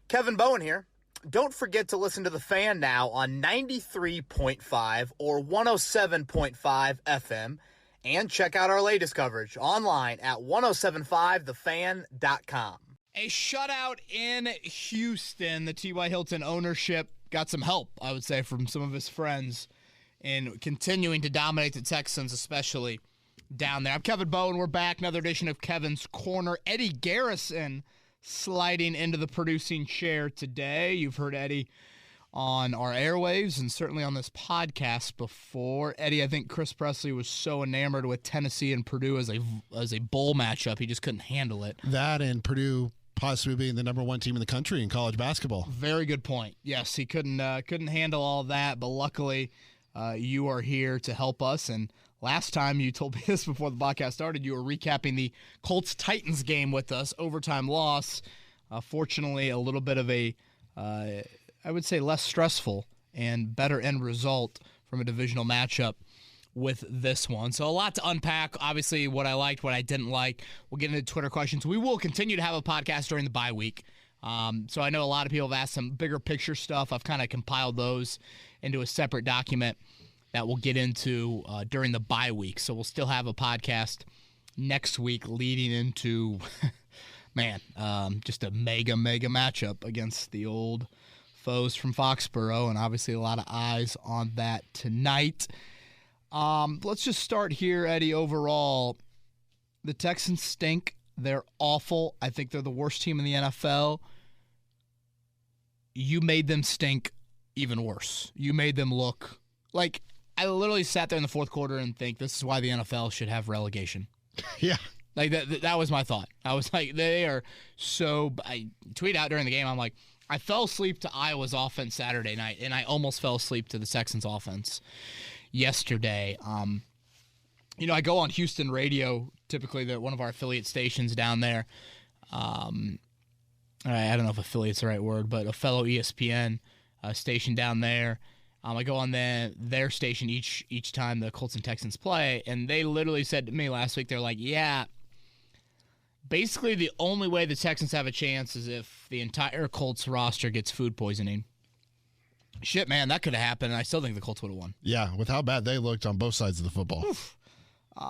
Kevin Bowen here. Don't forget to listen to The Fan now on 93.5 or 107.5 FM, and check out our latest coverage online at 1075thefan.com. A shutout in Houston. The T.Y. Hilton ownership got some help, I would say, from some of his friends in continuing to dominate the Texans, especially down there. I'm Kevin Bowen. We're back. Another edition of Kevin's Corner. Eddie Garrison sliding into the producing chair today. You've heard Eddie on our airwaves and certainly on this podcast before. Eddie, I think Chris Presley was so enamored with Tennessee and Purdue as a bowl matchup, he just couldn't handle it. That and Purdue possibly being the number one team in the country in college basketball. Very good point. Yes, he couldn't handle all that, but luckily you are here to help us. And last time you told me this before the podcast started, you were recapping the Colts-Titans game with us, overtime loss. Fortunately, a little bit of a, I would say, less stressful and better end result from a divisional matchup with this one. So a lot to unpack. Obviously, what I liked, what I didn't like. We'll get into Twitter questions. We will continue to have a podcast during the bye week. So I know a lot of people have asked some bigger picture stuff. I've kind of compiled those into a separate document that we'll get into during the bye week. So we'll still have a podcast next week leading into, just a mega matchup against the old foes from Foxborough, and obviously a lot of eyes on that tonight. Let's just start here, Eddie. Overall, the Texans stink. They're awful. I think they're the worst team in the NFL. You made them stink even worse. You made them look like, I literally sat there in the fourth quarter and think this is why the NFL should have relegation. Yeah. Like that was my thought. I was like, they are so. I tweeted out during the game, I'm like, I fell asleep to Iowa's offense Saturday night, and I almost fell asleep to the Texans offense yesterday. I go on Houston radio, typically one of our affiliate stations down there. I don't know if affiliate's the right word, but a fellow ESPN station down there. I go on their station each time the Colts and Texans play, and they literally said to me last week, they're like, yeah, basically the only way the Texans have a chance is if the entire Colts roster gets food poisoning. Shit, man, that could have happened, and I still think the Colts would have won. Yeah, with how bad they looked on both sides of the football.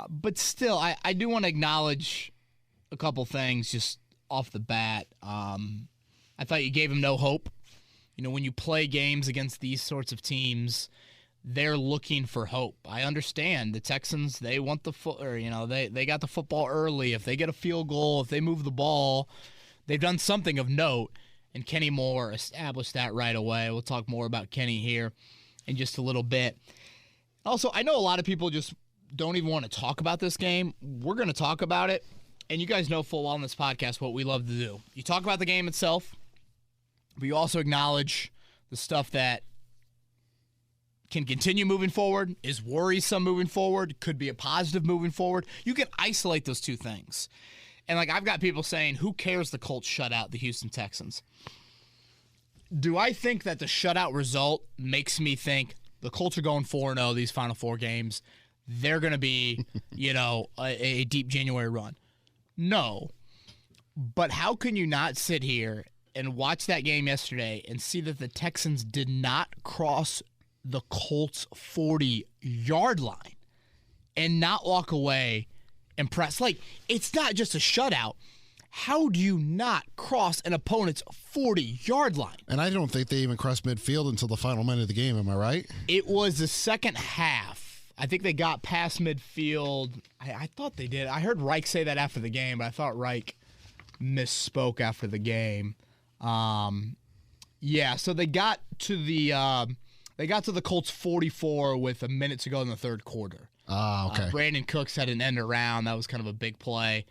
But still, I do want to acknowledge a couple things just off the bat. I thought you gave them no hope. When you play games against these sorts of teams, they're looking for hope. I understand the Texans, they want they got the football early. If they get a field goal, if they move the ball, they've done something of note, and Kenny Moore established that right away. We'll talk more about Kenny here in just a little bit. Also, I know a lot of people just don't even want to talk about this game. We're going to talk about it, and you guys know full well on this podcast what we love to do. You talk about the game itself, but you also acknowledge the stuff that can continue moving forward, is worrisome moving forward, could be a positive moving forward. You can isolate those two things. And I've got people saying, who cares the Colts shut out the Houston Texans? Do I think that the shutout result makes me think the Colts are going 4-0 these final four games? They're going to be, a deep January run? No. But how can you not sit here and watch that game yesterday and see that the Texans did not cross the Colts 40-yard line and not walk away impressed? It's not just a shutout. How do you not cross an opponent's 40-yard line? And I don't think they even crossed midfield until the final minute of the game. Am I right? It was the second half. I think they got past midfield. I thought they did. I heard Reich say that after the game, but I thought Reich misspoke after the game. So they got to the Colts 44 with a minute to go in the third quarter. Okay. Brandon Cooks had an end around. That was kind of a big play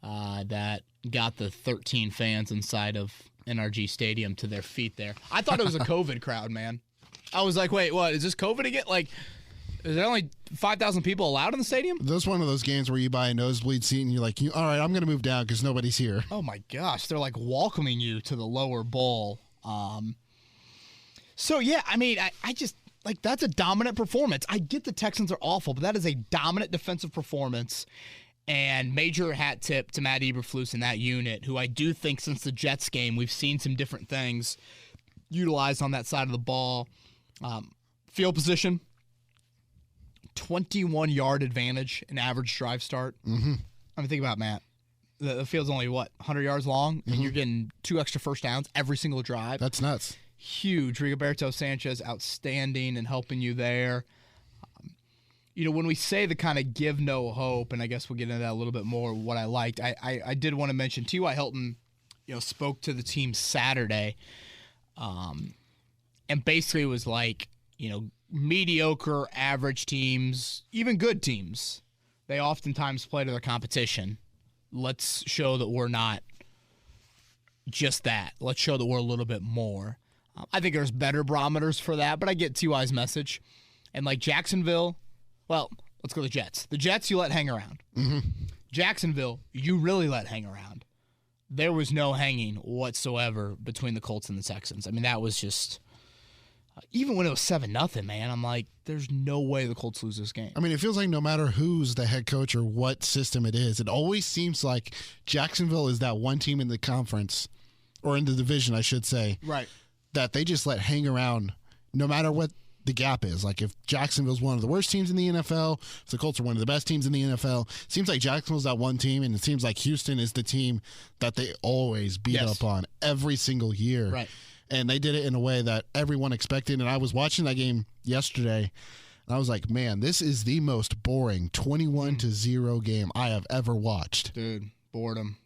that got the 13 fans inside of NRG Stadium to their feet there. I thought it was a COVID crowd, man. I was like, wait, what? Is this COVID again? Is there only 5,000 people allowed in the stadium? That's one of those games where you buy a nosebleed seat and you're like, all right, I'm going to move down because nobody's here. Oh, my gosh. They're welcoming you to the lower bowl. I just, that's a dominant performance. I get the Texans are awful, but that is a dominant defensive performance. And major hat tip to Matt Eberflus in that unit, who I do think since the Jets game, we've seen some different things utilized on that side of the ball. Field position, 21-yard advantage in average drive start. Mm-hmm. I mean, think about it, Matt. The field's only, 100 yards long, and you're getting 2 extra first downs every single drive. That's nuts. Huge. Rigoberto Sanchez, outstanding and helping you there. When we say the kind of give no hope, and I guess we'll get into that a little bit more, what I liked, I did want to mention T.Y. Hilton, spoke to the team Saturday, and basically was like, mediocre, average teams, even good teams, they oftentimes play to their competition. Let's show that we're not just that. Let's show that we're a little bit more. I think there's better barometers for that, but I get T.Y.'s message. And like Jacksonville, well, let's go to the Jets. The Jets, you let hang around. Mm-hmm. Jacksonville, you really let hang around. There was no hanging whatsoever between the Colts and the Texans. I mean, that was just, even when it was 7-0, man, I'm like, there's no way the Colts lose this game. I mean, it feels like no matter who's the head coach or what system it is, it always seems like Jacksonville is that one team in the conference, or in the division, I should say, right, that they just let hang around no matter what the gap is. Like if Jacksonville's one of the worst teams in the NFL, if the Colts are one of the best teams in the NFL, it seems like Jacksonville's that one team, and it seems like Houston is the team that they always beat up on every single year. Right. And they did it in a way that everyone expected. And I was watching that game yesterday, and I was like, man, this is the most boring 21-0 game I have ever watched. Dude, boredom.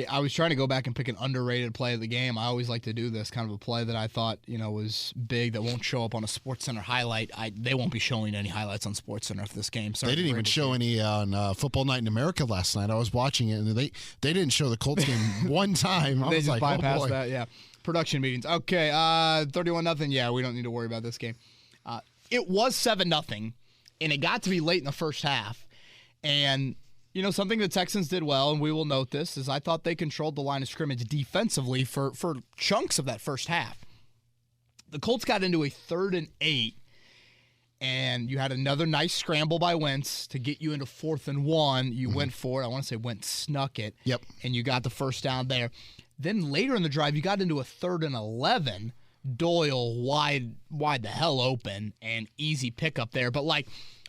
I was trying to go back and pick an underrated play of the game. I always like to do this, kind of a play that I thought, was big that won't show up on a SportsCenter highlight. They won't be showing any highlights on SportsCenter for this game. Sorry, they didn't even show any on Football Night in America last night. I was watching it, and they didn't show the Colts game one time. They was just like, bypassed oh boy. that, yeah. Production meetings. Okay, 31-0. Yeah, we don't need to worry about this game. It was 7-0, and it got to be late in the first half, and something the Texans did well, and we will note this, is I thought they controlled the line of scrimmage defensively for chunks of that first half. The Colts got into a 3rd and 8, and you had another nice scramble by Wentz to get you into 4th and 1. You went for it. I want to say Wentz snuck it. Yep. And you got the first down there. Then later in the drive, you got into a 3rd and 11. Doyle wide the hell open and easy pickup there. But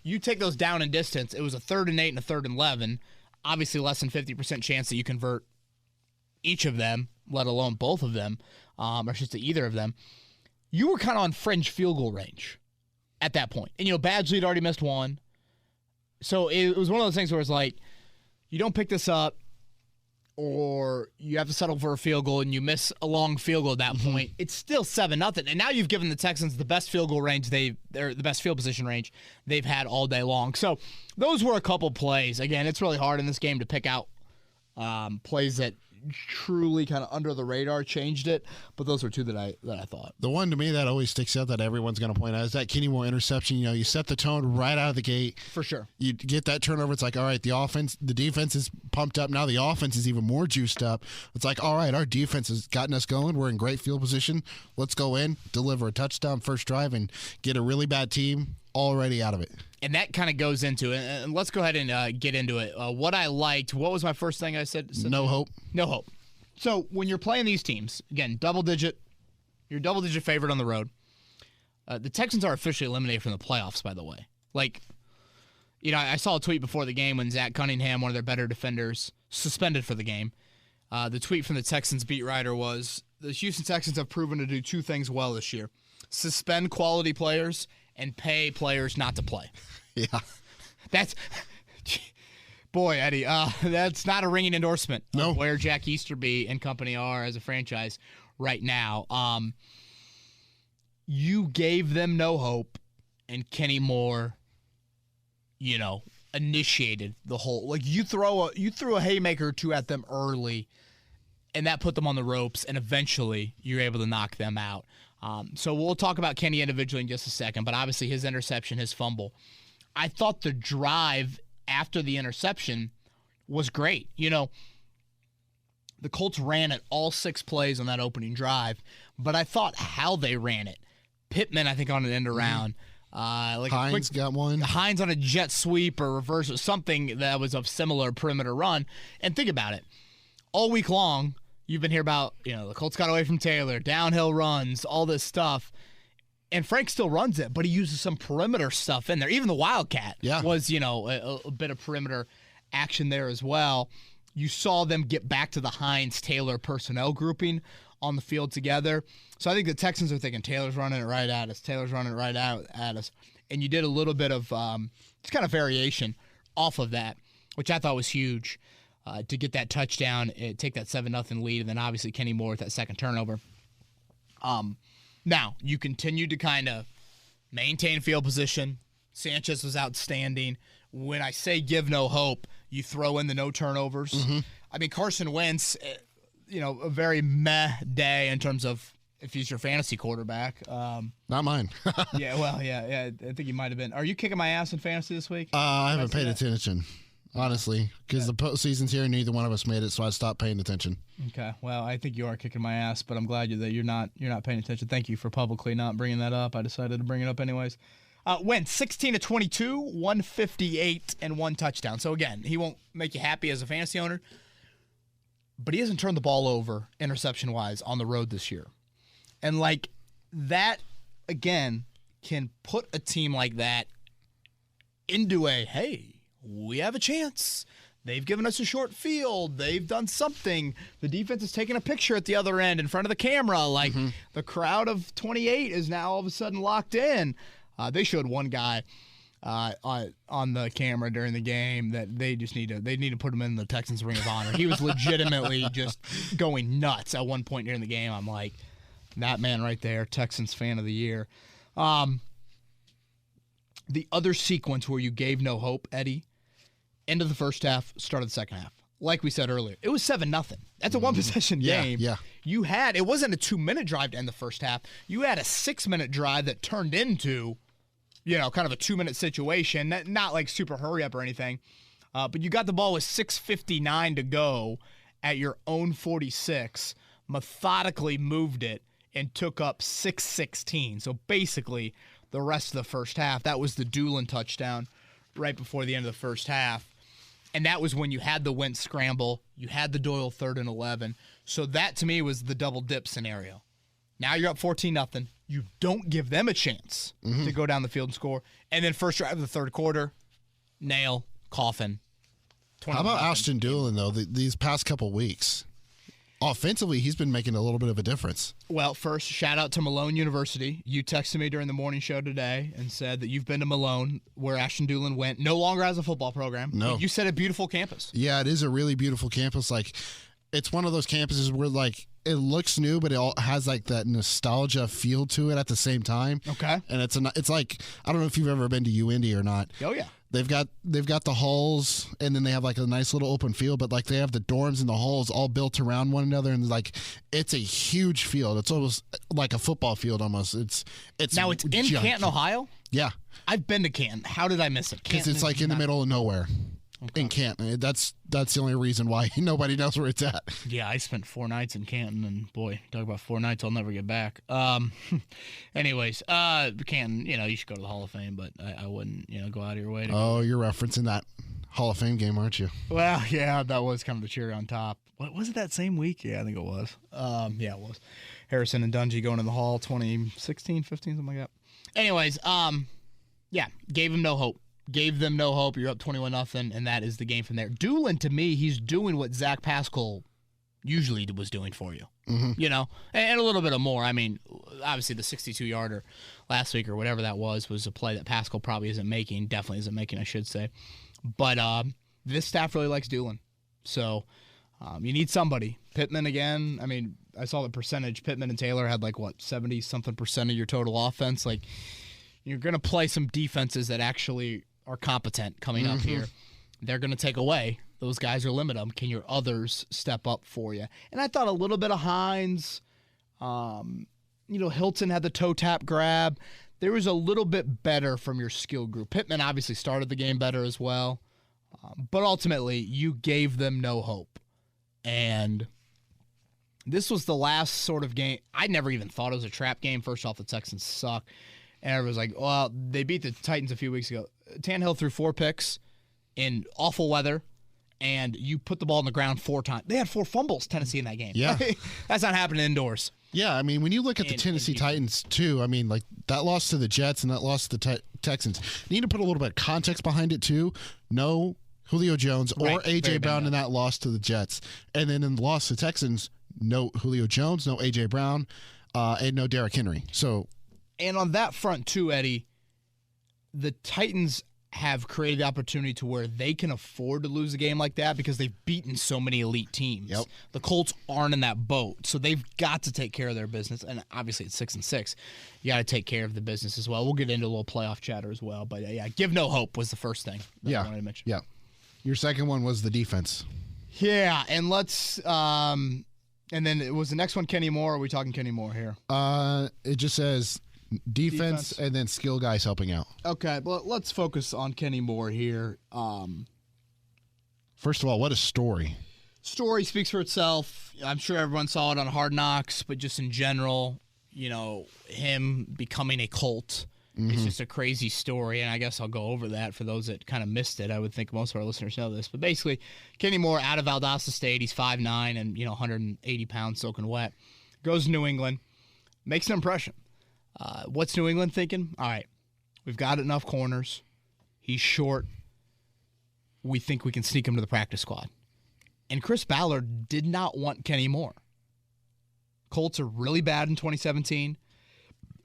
you take those down in distance, it was a 3rd and 8 and a 3rd and 11. Obviously less than 50% chance that you convert each of them, let alone both of them, or just either of them. You were kind of on fringe field goal range at that point. And, Badgley had already missed one. So it was one of those things where it's like, you don't pick this up, or you have to settle for a field goal and you miss a long field goal at that point. It's still 7-0. And now you've given the Texans the best field goal range they're the best field position range they've had all day long. So those were a couple plays. Again, it's really hard in this game to pick out plays that truly kind of under the radar changed it, but those were two that I thought. The one to me that always sticks out that everyone's going to point out is that Kenny Moore interception. You set the tone right out of the gate. For sure. You get that turnover. It's like, all right, the defense is pumped up. Now the offense is even more juiced up. It's like, all right, our defense has gotten us going. We're in great field position. Let's go in, deliver a touchdown first drive, and get a really bad team already out of it. And that kind of goes into it. And let's go ahead and get into it. What I liked, what was my first thing I said? No hope. No hope. So when you're playing these teams, again, you're double-digit favorite on the road. The Texans are officially eliminated from the playoffs, by the way. I saw a tweet before the game when Zach Cunningham, one of their better defenders, suspended for the game. The tweet from the Texans beat writer was, the Houston Texans have proven to do two things well this year: suspend quality players and pay players not to play. Yeah. That's... Boy, Eddie, that's not a ringing endorsement of where Jack Easterby and company are as a franchise right now. You gave them no hope, and Kenny Moore, initiated the whole. You threw a haymaker or two at them early, and that put them on the ropes, and eventually you're able to knock them out. So we'll talk about Kenny individually in just a second, but obviously his interception, his fumble. I thought the drive after the interception was great. The Colts ran it all 6 plays on that opening drive, but I thought how they ran it. Pittman, I think, on an end around. Like Hines got one. Hines on a jet sweep or reverse or something that was of similar perimeter run. And think about it. All week long, you've been here about, the Colts got away from Taylor, downhill runs, all this stuff. And Frank still runs it, but he uses some perimeter stuff in there. Even the Wildcat was, a bit of perimeter action there as well. You saw them get back to the Hines-Taylor personnel grouping on the field together. So I think the Texans are thinking, Taylor's running it right at us. Taylor's running it right out at us. And you did a little bit of just kind of variation off of that, which I thought was huge to get that touchdown, take that 7-0 lead, and then obviously Kenny Moore with that second turnover. Now, you continue to kind of maintain field position. Sanchez was outstanding. When I say give no hope, you throw in the no turnovers. Mm-hmm. I mean, Carson Wentz, a very meh day in terms of if he's your fantasy quarterback. Not mine. Yeah, I think he might have been. Are you kicking my ass in fantasy this week? I haven't paid attention, honestly, because the postseason's here and neither one of us made it, so I stopped paying attention. Okay, well, I think you are kicking my ass, but I'm glad that you're not paying attention. Thank you for publicly not bringing that up. I decided to bring it up anyways. Went 16-22, 158, and 1 touchdown. So, again, he won't make you happy as a fantasy owner, but he hasn't turned the ball over interception-wise on the road this year. And, that, again, can put a team like that into hey, we have a chance. They've given us a short field. They've done something. The defense is taking a picture at the other end in front of the camera. The crowd of 28 is now all of a sudden locked in. They showed one guy on the camera during the game that they need to put him in the Texans Ring of Honor. He was legitimately just going nuts at one point during the game. I'm like, that man right there, Texans fan of the year. The other sequence where you gave no hope, Eddie, end of the first half, start of the second half. Like we said earlier, it was 7-0. That's a one-possession game. Yeah. It wasn't a 2-minute drive to end the first half. You had a 6-minute drive that turned into kind of a 2-minute situation, not like super hurry up or anything. But you got the ball with 6:59 to go at your own 46, methodically moved it, and took up 6:16. So basically, the rest of the first half, that was the Doolin touchdown right before the end of the first half. And that was when you had the Wentz scramble, you had the Doyle 3rd and 11. So that, to me, was the double dip scenario. Now you're up 14-0. You don't give them a chance to go down the field and score. And then first drive of the third quarter, nail, coffin. How about Ashton Doolin, though, these past couple weeks? Offensively, he's been making a little bit of a difference. Well, first, shout out to Malone University. You texted me during the morning show today and said that you've been to Malone, where Ashton Doolin went. No longer has a football program. No. You said a beautiful campus. Yeah, it is a really beautiful campus. It's one of those campuses where, it looks new, but it all has, that nostalgia feel to it at the same time. Okay. And it's like, I don't know if you've ever been to Indy or not. Oh, yeah. They've got the halls, and then they have a nice little open field, but they have the dorms and the halls all built around one another, and it's a huge field. It's almost like a football field almost. It's now it's in junky. Canton, Ohio. Yeah, I've been to Canton. How did I miss it? Because it's in the middle of nowhere. Okay. In Canton. That's the only reason why nobody knows where it's at. Yeah, I spent 4 nights in Canton, and boy, talk about 4 nights I'll never get back. Anyways, Canton, you should go to the Hall of Fame, but I wouldn't, go out of your way to go. You're referencing that Hall of Fame game, aren't you? Well, yeah, that was kind of the cherry on top. What was it that same week? Yeah, I think it was. Yeah, it was. Harrison and Dungy going in the Hall 2016, 15, something like that. Anyways, yeah, gave him no hope. Gave them no hope. You're up 21-0, and that is the game from there. Doolin, to me, he's doing what Zach Pascal usually was doing for you. Mm-hmm. And a little bit of more. I mean, obviously the 62-yarder last week or whatever that was a play that Pascal probably definitely isn't making, I should say. But this staff really likes Doolin. So you need somebody. Pittman again. I mean, I saw the percentage. Pittman and Taylor had 70-something% of your total offense. You're going to play some defenses that actually are competent coming up here. They're going to take away. Those guys are limit them. Can your others step up for you? And I thought a little bit of Hines. Hilton had the toe tap grab. There was a little bit better from your skill group. Pittman obviously started the game better as well. But ultimately, you gave them no hope. And this was the last sort of game. I never even thought it was a trap game. First off, the Texans suck. And everyone's like, well, they beat the Titans a few weeks ago. Tannehill threw 4 picks in awful weather, and you put the ball on the ground 4 times. They had 4 fumbles, Tennessee, in that game. Yeah. That's not happening indoors. Yeah, I mean, when you look at the Tennessee Titans, too, I mean, like, that loss to the Jets and that loss to the Texans, you need to put a little bit of context behind it, too. No Julio Jones or A.J. Brown in that loss to the Jets. And then in the loss to the Texans, no Julio Jones, no A.J. Brown, and no Derrick Henry. And on that front, too, Eddie, the Titans have created the opportunity to where they can afford to lose a game like that because they've beaten so many elite teams. Yep. The Colts aren't in that boat, so they've got to take care of their business. And obviously, it's 6-6. You got to take care of the business as well. We'll get into a little playoff chatter as well. But yeah, give no hope was the first thing that I wanted to mention. Yeah. Your second one was the defense. Yeah, and let's and then it was the next one Kenny Moore. Or are we talking Kenny Moore here? It just says defense and then skill guys helping out. Okay, well, let's focus on Kenny Moore here. First of all, what a story. Story speaks for itself. I'm sure everyone saw it on Hard Knocks, but just in general, him becoming a Colt. It's just a crazy story, and I guess I'll go over that for those that kind of missed it. I would think most of our listeners know this. But basically, Kenny Moore out of Valdosta State, he's 5'9", and 180 pounds soaking wet. Goes to New England, makes an impression. What's New England thinking? All right, we've got enough corners. He's short. We think we can sneak him to the practice squad. And Chris Ballard did not want Kenny Moore. Colts are really bad in 2017.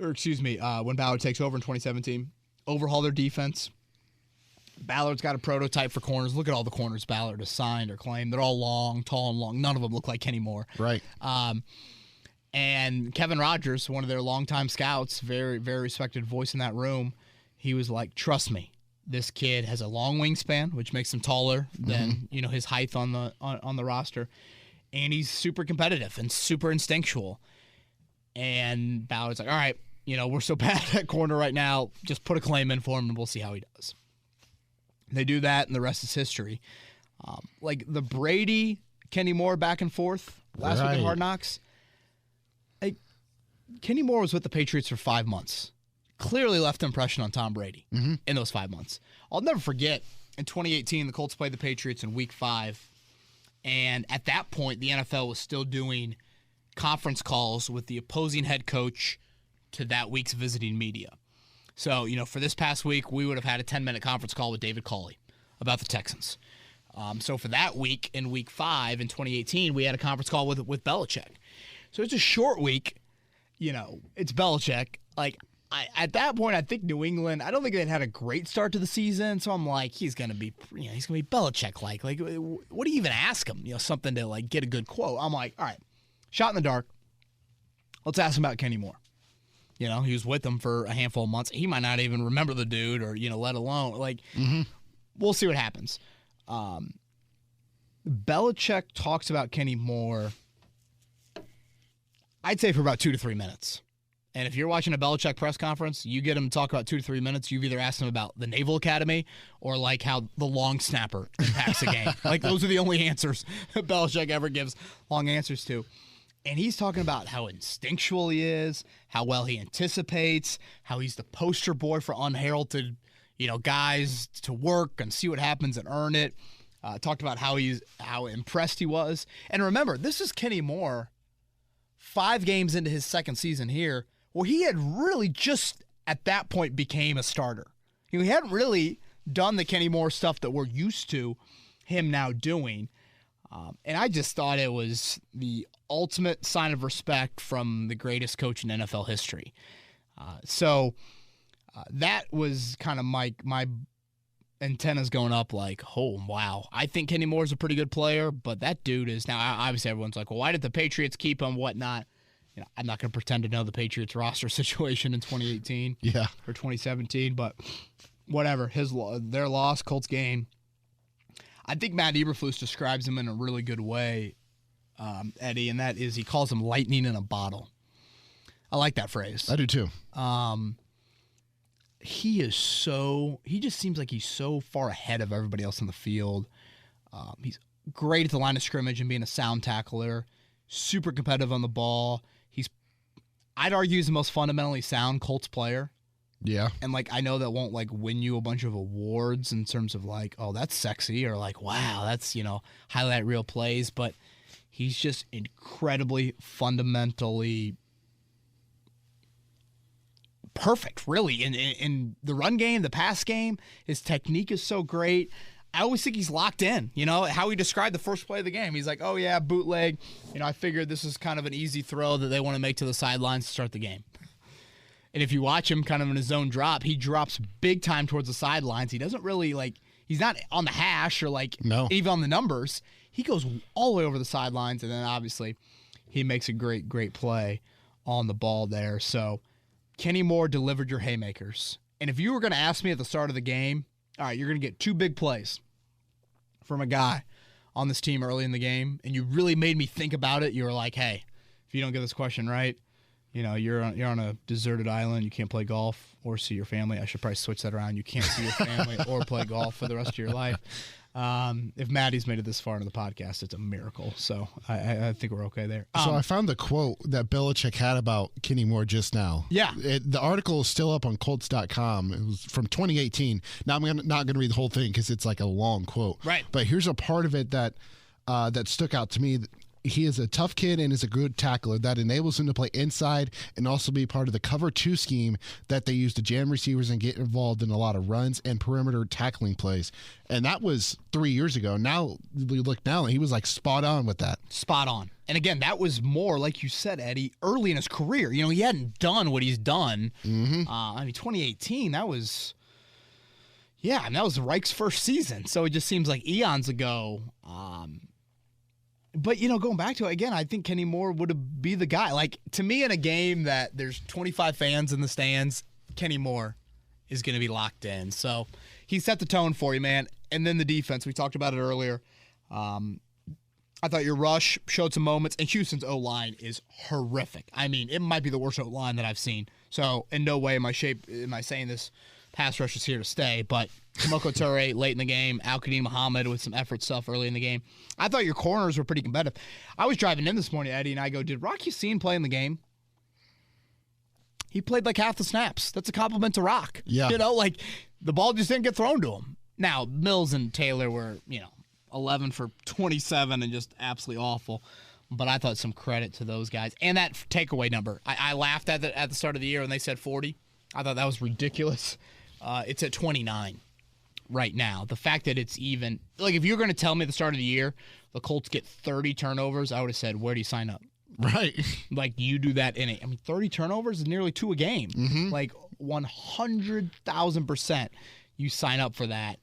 When Ballard takes over in 2017, overhaul their defense. Ballard's got a prototype for corners. Look at all the corners Ballard has signed or claimed. They're all long, tall, and long. None of them look like Kenny Moore. Right. And Kevin Rogers, one of their longtime scouts, very, very respected voice in that room, he was like, trust me, this kid has a long wingspan, which makes him taller than his height on the roster. And he's super competitive and super instinctual. And Ballard's like, all right, we're so bad at corner right now. Just put a claim in for him, and we'll see how he does. They do that, and the rest is history. Like the Brady, Kenny Moore back and forth last week at Hard Knocks. Like Kenny Moore was with the Patriots for 5 months. Clearly left an impression on Tom Brady in those 5 months. I'll never forget, in 2018, the Colts played the Patriots in Week 5. And at that point, the NFL was still doing conference calls with the opposing head coach to that week's visiting media. So, for this past week, we would have had a 10-minute conference call with David Culley about the Texans. So for that week, in Week 5 in 2018, we had a conference call with Belichick. So it's a short week. It's Belichick. At that point, I think New England, I don't think they'd had a great start to the season. So I'm like, he's going to be Belichick-like. Like, what do you even ask him? Something to, get a good quote. I'm like, all right, shot in the dark. Let's ask him about Kenny Moore. He was with them for a handful of months. He might not even remember the dude or, let alone. We'll see what happens. Belichick talks about Kenny Moore, I'd say, for about 2 to 3 minutes. And if you're watching a Belichick press conference, you get him to talk about 2 to 3 minutes, you've either asked him about the Naval Academy or, how the long snapper impacts a game. Those are the only answers Belichick ever gives long answers to. And he's talking about how instinctual he is, how well he anticipates, how he's the poster boy for unheralded, guys to work and see what happens and earn it. Talked about how impressed he was. And remember, this is Kenny Moore 5 games into his second season here, where he had really just at that point became a starter. He hadn't really done the Kenny Moore stuff that we're used to him now doing. And I just thought it was the ultimate sign of respect from the greatest coach in NFL history. So that was kind of my antennas going up like, oh, wow. I think Kenny Moore's a pretty good player, but that dude is now, obviously everyone's like, well, why did the Patriots keep him, whatnot? I'm not going to pretend to know the Patriots roster situation in 2018 or 2017, but whatever. Their loss, Colts gain. I think Matt Eberflus describes him in a really good way, Eddie, and that is he calls him lightning in a bottle. I like that phrase. I do too. He just seems like he's so far ahead of everybody else on the field. He's great at the line of scrimmage and being a sound tackler, super competitive on the ball. I'd argue he's the most fundamentally sound Colts player Yeah. And, like, I know that won't, like, win you a bunch of awards in terms of, like, oh, that's sexy, or, like, wow, that's, highlight reel plays. But he's just incredibly fundamentally perfect, really, in the run game, the pass game. His technique is so great. I always think he's locked in. How he described the first play of the game. He's like, oh, yeah, bootleg. I figured this is kind of an easy throw that they want to make to the sidelines to start the game. And if you watch him kind of in his zone drop, he drops big time towards the sidelines. He doesn't really, he's not on the hash or, even on the numbers. He goes all the way over the sidelines, and then obviously he makes a great, great play on the ball there. So Kenny Moore delivered your haymakers. And if you were going to ask me at the start of the game, all right, you're going to get 2 big plays from a guy on this team early in the game, and you really made me think about it. You were like, hey, if you don't get this question right, you're on a deserted island. You can't play golf or see your family. I should probably switch that around. You can't see your family or play golf for the rest of your life. If Maddie's made it this far into the podcast, it's a miracle. So I think we're okay there. So I found the quote that Belichick had about Kenny Moore just now. Yeah. The article is still up on Colts.com. It was from 2018. Now I'm not going to read the whole thing because it's like a long quote. Right. But here's a part of it that stuck out to me. He is a tough kid and is a good tackler that enables him to play inside and also be part of the cover 2 scheme that they use to jam receivers and get involved in a lot of runs and perimeter tackling plays. And that was 3 years ago. Now we look now, and he was spot on with that. Spot on. And again, that was more, like you said, Eddie, early in his career. He hadn't done what he's done. 2018, that was, that was Reich's first season. So it just seems like eons ago. But, going back to it, again, I think Kenny Moore would be the guy. To me, in a game that there's 25 fans in the stands, Kenny Moore is going to be locked in. So he set the tone for you, man. And then the defense, we talked about it earlier. I thought your rush showed some moments, and Houston's O-line is horrific. I mean, it might be the worst O-line that I've seen. So in no way am I saying this pass rush is here to stay, but Kamoko Toure late in the game, Al-Qadim Muhammad with some effort stuff early in the game. I thought your corners were pretty competitive. I was driving in this morning, Eddie, and I go, did Rock Ya-Sin play in the game? He played half the snaps. That's a compliment to Rock. Yeah. The ball just didn't get thrown to him. Now, Mills and Taylor were, 11 for 27 and just absolutely awful. But I thought some credit to those guys. And that takeaway number. I laughed at the start of the year when they said 40. I thought that was ridiculous. It's at 29 right now. The fact that it's even – if you're going to tell me at the start of the year the Colts get 30 turnovers, I would have said, where do you sign up? Right. You do that 30 turnovers is nearly 2 a game. Mm-hmm. 100,000% you sign up for that.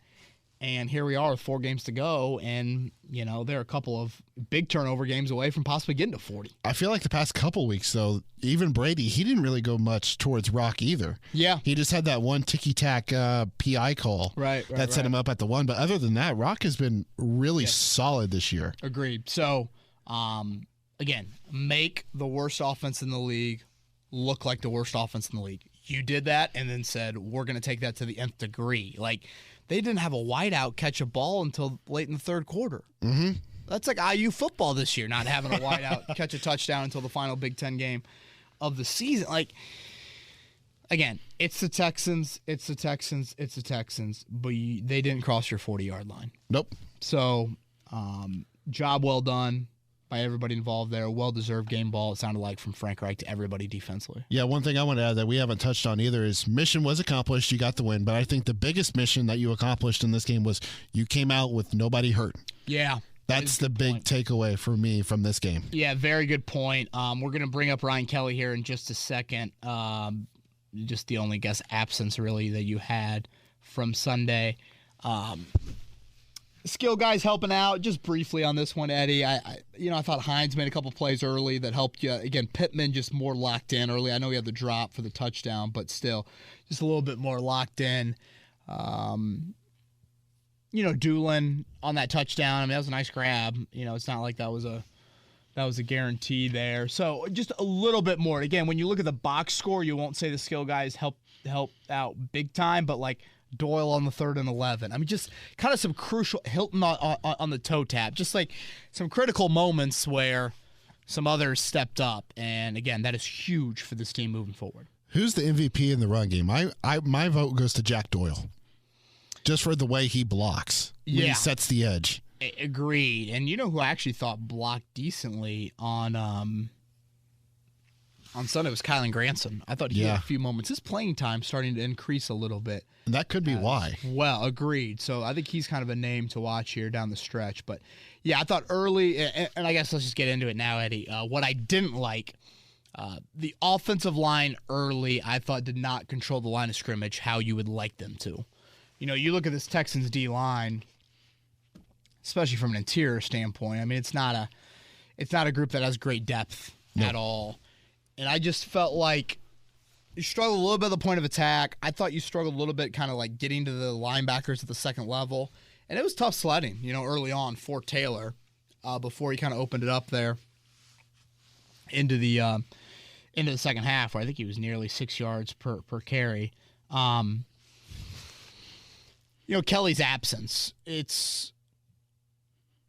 And here we are with 4 games to go, and, they're a couple of big turnover games away from possibly getting to 40. I feel like the past couple weeks, though, even Brady, he didn't really go much towards Rock either. Yeah. He just had that one ticky-tack PI call that set him up at the 1. But other than that, Rock has been really solid this year. Agreed. So, again, make the worst offense in the league look like the worst offense in the league. You did that and then said, we're going to take that to the nth degree. They didn't have a wideout catch a ball until late in the third quarter. Mm-hmm. That's like IU football this year, not having a wideout catch a touchdown until the final Big Ten game of the season. Again, it's the Texans, but they didn't cross your 40-yard line. Nope. So, job well done by everybody involved there. Well-deserved game ball, it sounded like, from Frank Reich to everybody defensively. Yeah, one thing I want to add that we haven't touched on either is mission was accomplished. You got the win. But I think the biggest mission that you accomplished in this game was you came out with nobody hurt. Yeah. That's the big takeaway for me from this game. Yeah, very good point. We're going to bring up Ryan Kelly here in just a second. Just the only, absence, really, that you had from Sunday. Skill guys helping out. Just briefly on this one, Eddie. I thought Hines made a couple plays early that helped you. Again, Pittman just more locked in early. I know he had the drop for the touchdown, but still, just a little bit more locked in. Doolin on that touchdown. That was a nice grab. It's not like that was a guarantee there. So just a little bit more. Again, when you look at the box score, you won't say the skill guys help out big time, but Doyle on the 3rd and 11. Just kind of some crucial Hilton on the toe tap. Just some critical moments where some others stepped up. And again, that is huge for this team moving forward. Who's the MVP in the run game? My vote goes to Jack Doyle, just for the way he blocks when he sets the edge. Agreed. And you know who I actually thought blocked decently on Sunday was Kylan Granson. I thought he had a few moments. His playing time starting to increase a little bit. And that could be why. Well, agreed. So I think he's kind of a name to watch here down the stretch. But, yeah, I thought early, and I guess let's just get into it now, Eddie. What I didn't like, the offensive line early, I thought did not control the line of scrimmage how you would like them to. You know, you look at this Texans D-line, especially from an interior standpoint. I mean, it's not a group that has great depth at all. And I just felt like you struggled a little bit at the point of attack. I thought you struggled a little bit kind of like getting to the linebackers at the second level. And it was tough sledding, you know, early on for Taylor before he kind of opened it up there into the second half, where I think he was nearly 6 yards per carry. You know, Kelly's absence, it's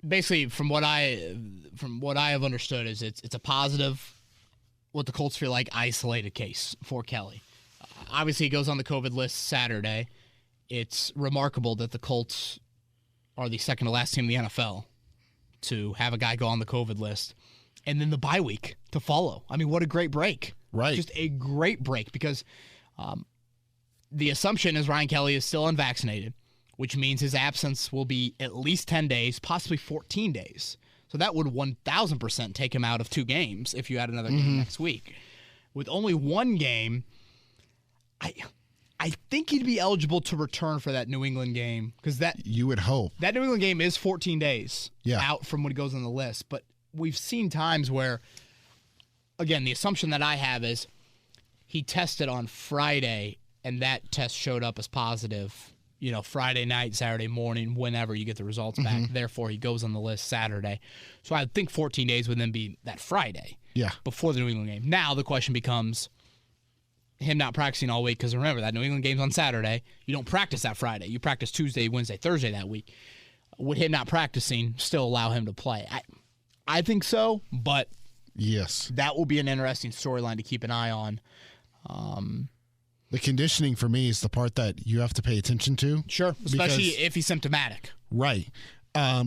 basically from what I have understood is it's a positive, what the Colts feel like isolated case for Kelly. Obviously, he goes on the COVID list Saturday. It's remarkable that the Colts are the second to last team in the NFL to have a guy go on the COVID list, and then the bye week to follow. I mean, what a great break. Right. Just a great break, because the assumption is Ryan Kelly is still unvaccinated, which means his absence will be at least 10 days, possibly 14 days. So that would 1,000% take him out of 2 games if you had another game next week. With only 1 game, I think he'd be eligible to return for that New England game, because that you would hope that New England game is 14 days out from when he goes on the list. But we've seen times where, again, the assumption that I have is he tested on Friday and that test showed up as positive, you know, Friday night, Saturday morning, whenever you get the results back. Therefore, he goes on the list Saturday. So I think 14 days would then be that Friday before the New England game. Now the question becomes him not practicing all week, because remember, that New England game's on Saturday. You don't practice that Friday. You practice Tuesday, Wednesday, Thursday that week. Would him not practicing still allow him to play? I think so, but yes, that will be an interesting storyline to keep an eye on. The conditioning for me is the part that you have to pay attention to. Sure, especially if he's symptomatic. Right.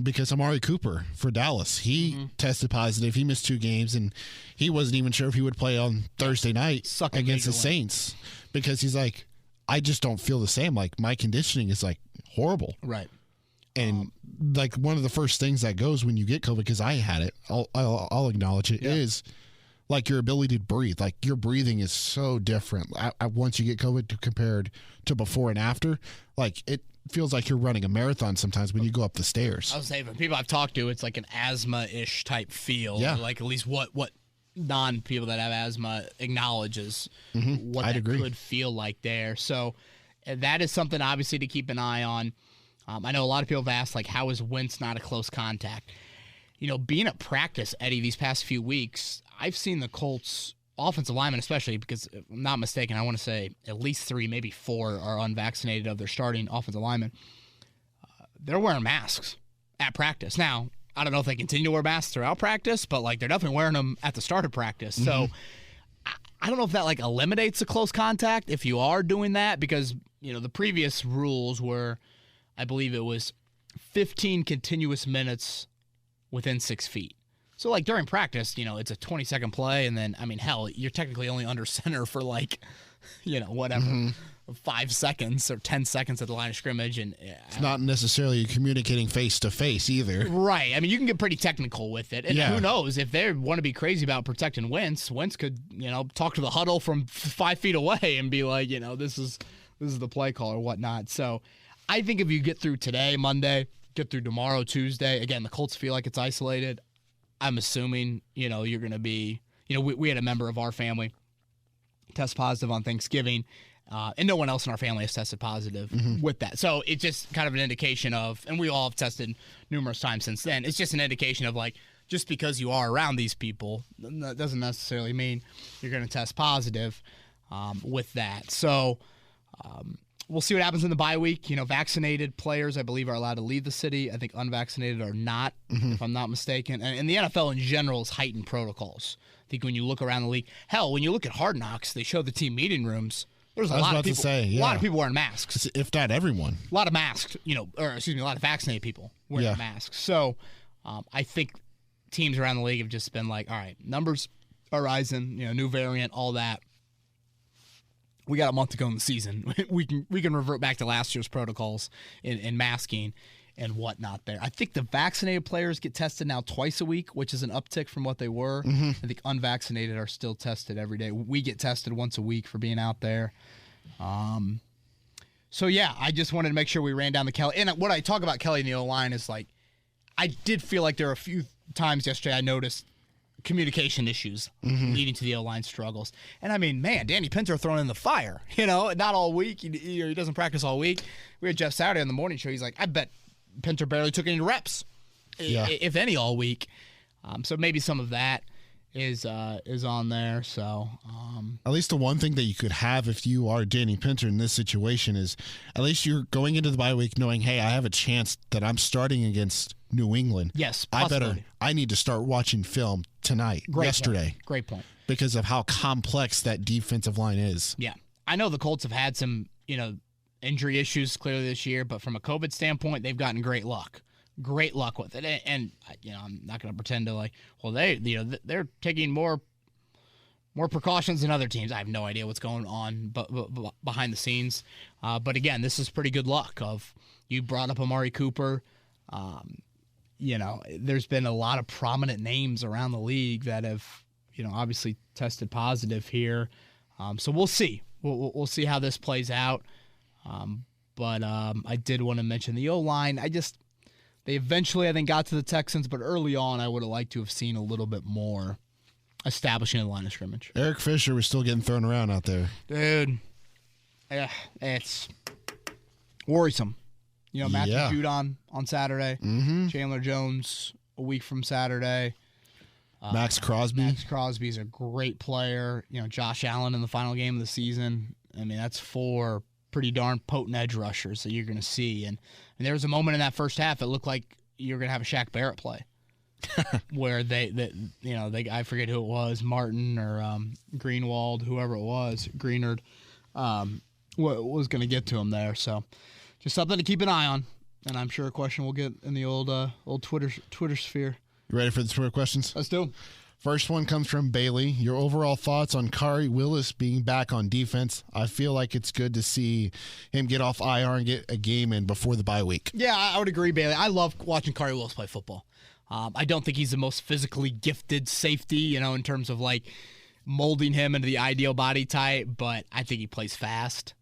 Because Amari Cooper for Dallas, he tested positive. He missed 2 games, and he wasn't even sure if he would play on Thursday night against the Saints, because he's like, I just don't feel the same. Like, my conditioning is like horrible. Right. And like one of the first things that goes when you get COVID, because I had it, I'll acknowledge it, is like your ability to breathe. Like, your breathing is so different once you get COVID compared to before and after. Like, it feels like you're running a marathon sometimes when you go up the stairs. I was saying, for people I've talked to, it's like an asthma-ish type feel. Yeah. Like, at least what non-people that have asthma acknowledges what I'd that agree. could feel like there. So that is something, obviously, to keep an eye on. I know a lot of people have asked, like, how is Wentz not a close contact? You know, being at practice, Eddie, these past few weeks, I've seen the Colts offensive linemen, especially, because if I'm not mistaken, I want to say at least 3, maybe 4 are unvaccinated of their starting offensive linemen. They're wearing masks at practice. Now, I don't know if they continue to wear masks throughout practice, but like, they're definitely wearing them at the start of practice. So I don't know if that like eliminates the close contact if you are doing that, because, you know, the previous rules were, I believe it was 15 continuous minutes within 6 feet. So, like, during practice, you know, it's a 20-second play, and then, I mean, hell, you're technically only under center for, like, you know, whatever, 5 seconds or 10 seconds at the line of scrimmage. And it's not necessarily communicating face-to-face either. Right. I mean, you can get pretty technical with it. And who knows, if they want to be crazy about protecting Wentz could, you know, talk to the huddle from 5 feet away and be like, you know, this is the play call or whatnot. So I think if you get through today, Monday, get through tomorrow, Tuesday, again, the Colts feel like it's isolated. I'm assuming, you know, you're going to be, you know, we had a member of our family test positive on Thanksgiving, and no one else in our family has tested positive with that. So it's just kind of an indication of, and we all have tested numerous times since then, it's just an indication of, like, just because you are around these people, that doesn't necessarily mean you're going to test positive with that. So we'll see what happens in the bye week. Vaccinated players, I believe, are allowed to leave the city. I think unvaccinated are not, if I'm not mistaken. And the NFL in general has heightened protocols. I think when you look around the league, hell, when you look at Hard Knocks, they show the team meeting rooms. There's a lot of people. A lot of people wearing masks. If not everyone. A lot of masked, a lot of vaccinated people wearing masks. So I think teams around the league have just been like, all right, numbers are rising, new variant, all that. We got a month to go in the season. We can revert back to last year's protocols in masking and whatnot there. I think the vaccinated players get tested now twice a week, which is an uptick from what they were. I think unvaccinated are still tested every day. We get tested once a week for being out there. So, yeah, I just wanted to make sure we ran down the Kelly. And what I talk about Kelly in the O-line is, like, I did feel like there were a few times yesterday I noticed communication issues leading to the O-line struggles. And, I mean, man, Danny Pinter thrown in the fire, not all week. He doesn't practice all week. We had Jeff Saturday on the morning show. He's like, I bet Pinter barely took any reps, if any, all week. So maybe some of that is on there. So at least the one thing that you could have if you are Danny Pinter in this situation is at least you're going into the bye week knowing, hey, I have a chance that I'm starting against New England. Yes, I need to start watching film tonight, yesterday. Great point. Because of how complex that defensive line is. Yeah. I know the Colts have had some, injury issues clearly this year, but from a COVID standpoint, they've gotten great luck. Great luck with it. And I'm not going to pretend to they're taking more precautions than other teams. I have no idea what's going on but behind the scenes. But again, this is pretty good luck you brought up Amari Cooper. There's been a lot of prominent names around the league that have, obviously tested positive here. So we'll see. We'll see how this plays out. But I did want to mention the O-line. They eventually, I think, got to the Texans, but early on, I would have liked to have seen a little bit more establishing the line of scrimmage. Eric Fisher was still getting thrown around out there. Dude, it's worrisome. Matthew Judon on Saturday. Chandler Jones a week from Saturday. Max Crosby. Max Crosby's a great player. Josh Allen in the final game of the season. I mean, that's 4 pretty darn potent edge rushers that you're going to see. And there was a moment in that first half it looked like you were going to have a Shaq Barrett play where I forget who it was, Martin or Greenwald, whoever it was, Greenard, was going to get to him there. So just something to keep an eye on. And I'm sure a question we'll get in the old Twitter sphere. You ready for the Twitter questions? Let's do them. First one comes from Bailey. Your overall thoughts on Kari Willis being back on defense? I feel like it's good to see him get off IR and get a game in before the bye week. Yeah, I would agree, Bailey. I love watching Kari Willis play football. I don't think he's the most physically gifted safety, in terms of like molding him into the ideal body type, but I think he plays fast.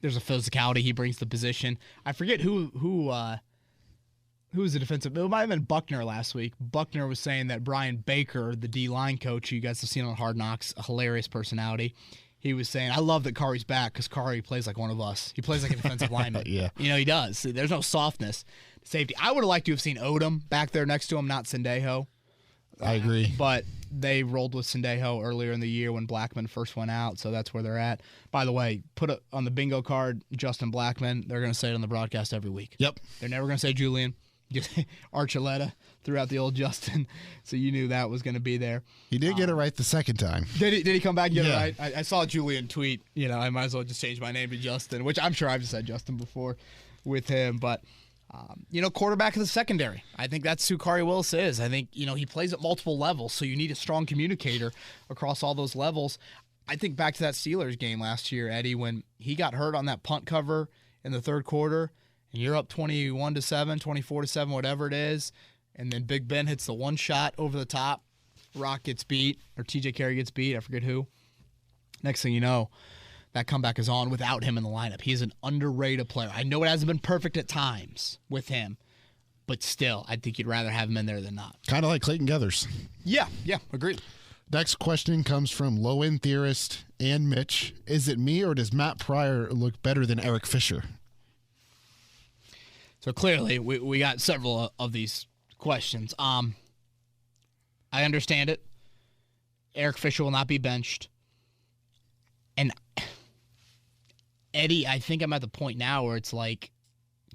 There's a physicality he brings to the position. I forget who was the defensive? It might have been Buckner last week. Buckner was saying that Brian Baker, the D-line coach, you guys have seen on Hard Knocks, a hilarious personality. He was saying, I love that Kari's back because Kari plays like one of us. He plays like a defensive lineman. Yeah. He does. There's no softness. Safety. I would have liked to have seen Odom back there next to him, not Sendejo. I agree. But they rolled with Sendejo earlier in the year when Blackman first went out, so that's where they're at. By the way, put it on the bingo card, Justin Blackman. They're going to say it on the broadcast every week. Yep. They're never going to say Julian. Archuleta throughout the old Justin, so you knew that was going to be there. He did get it right the second time. Did he come back and get it right? I saw Julian tweet, I might as well just change my name to Justin, which I'm sure I've just said Justin before with him, but quarterback of the secondary. I think that's who Kari Willis is. I think, he plays at multiple levels, so you need a strong communicator across all those levels. I think back to that Steelers game last year, Eddie, when he got hurt on that punt cover in the third quarter, and you're up 21-7, 24-7, whatever it is, and then Big Ben hits the one shot over the top, Rock gets beat, or TJ Carey gets beat, I forget who. Next thing you know, that comeback is on without him in the lineup. He's an underrated player. I know it hasn't been perfect at times with him, but still, I think you'd rather have him in there than not. Kind of like Clayton Geathers. Yeah, agreed. Next question comes from Low-End Theorist and Mitch. Is it me or does Matt Pryor look better than Eric Fisher? So clearly, we got several of these questions. I understand it. Eric Fisher will not be benched. And Eddie, I think I'm at the point now where it's like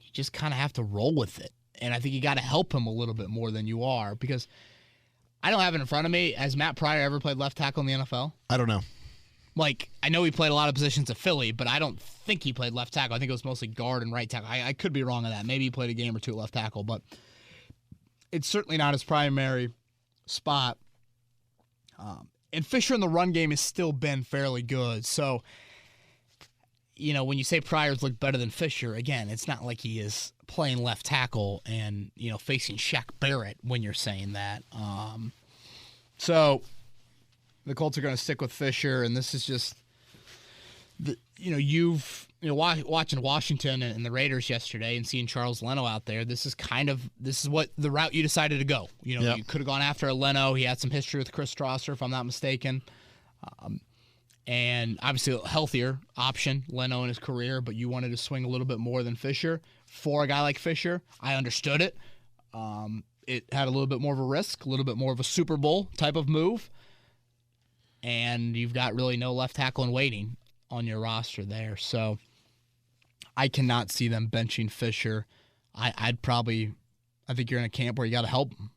you just kind of have to roll with it. And I think you got to help him a little bit more than you are, because I don't have it in front of me. Has Matt Pryor ever played left tackle in the NFL? I don't know. Like, I know he played a lot of positions at Philly, but I don't think he played left tackle. I think it was mostly guard and right tackle. I could be wrong on that. Maybe he played a game or two at left tackle, but it's certainly not his primary spot. And Fisher in the run game has still been fairly good. So, you know, when you say Pryor's looked better than Fisher, again, it's not like he is playing left tackle and, you know, facing Shaq Barrett when you're saying that. So the Colts are going to stick with Fisher, and this is just, watching Washington and the Raiders yesterday and seeing Charles Leno out there. This is what the route you decided to go. You know, You could have gone after a Leno. He had some history with Chris Strasser, if I'm not mistaken. And obviously a healthier option, Leno in his career, but you wanted to swing a little bit more than Fisher. For a guy like Fisher, I understood it. It had a little bit more of a risk, a little bit more of a Super Bowl type of move. And you've got really no left tackle in waiting on your roster there. So I cannot see them benching Fisher. I think you're in a camp where you got to help him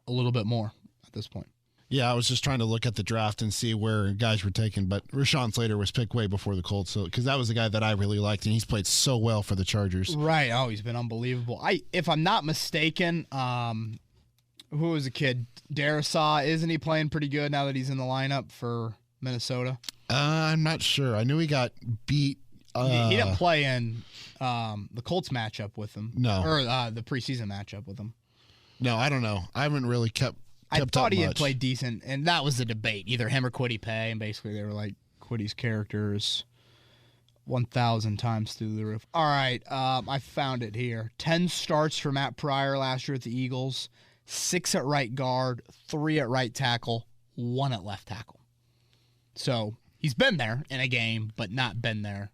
a little bit more at this point. Yeah, I was just trying to look at the draft and see where guys were taken, but Rashawn Slater was picked way before the Colts, because that was a guy that I really liked, and he's played so well for the Chargers. Right. Oh, he's been unbelievable. If I'm not mistaken, who was a kid? Darisaw, isn't he playing pretty good now that he's in the lineup for Minnesota? I'm not sure. I knew he got beat. He didn't play in the Colts matchup with him. No. Or the preseason matchup with him. No, I don't know. I haven't really kept I thought he much. had played decent, and that was the debate. Either him or Kwity Paye, and basically they were like, Kwitty's character is 1,000 times through the roof. All right, I found it here. 10 starts for Matt Pryor last year at the Eagles, 6 at right guard, 3 at right tackle, 1 at left tackle. So he's been there in a game, but not been there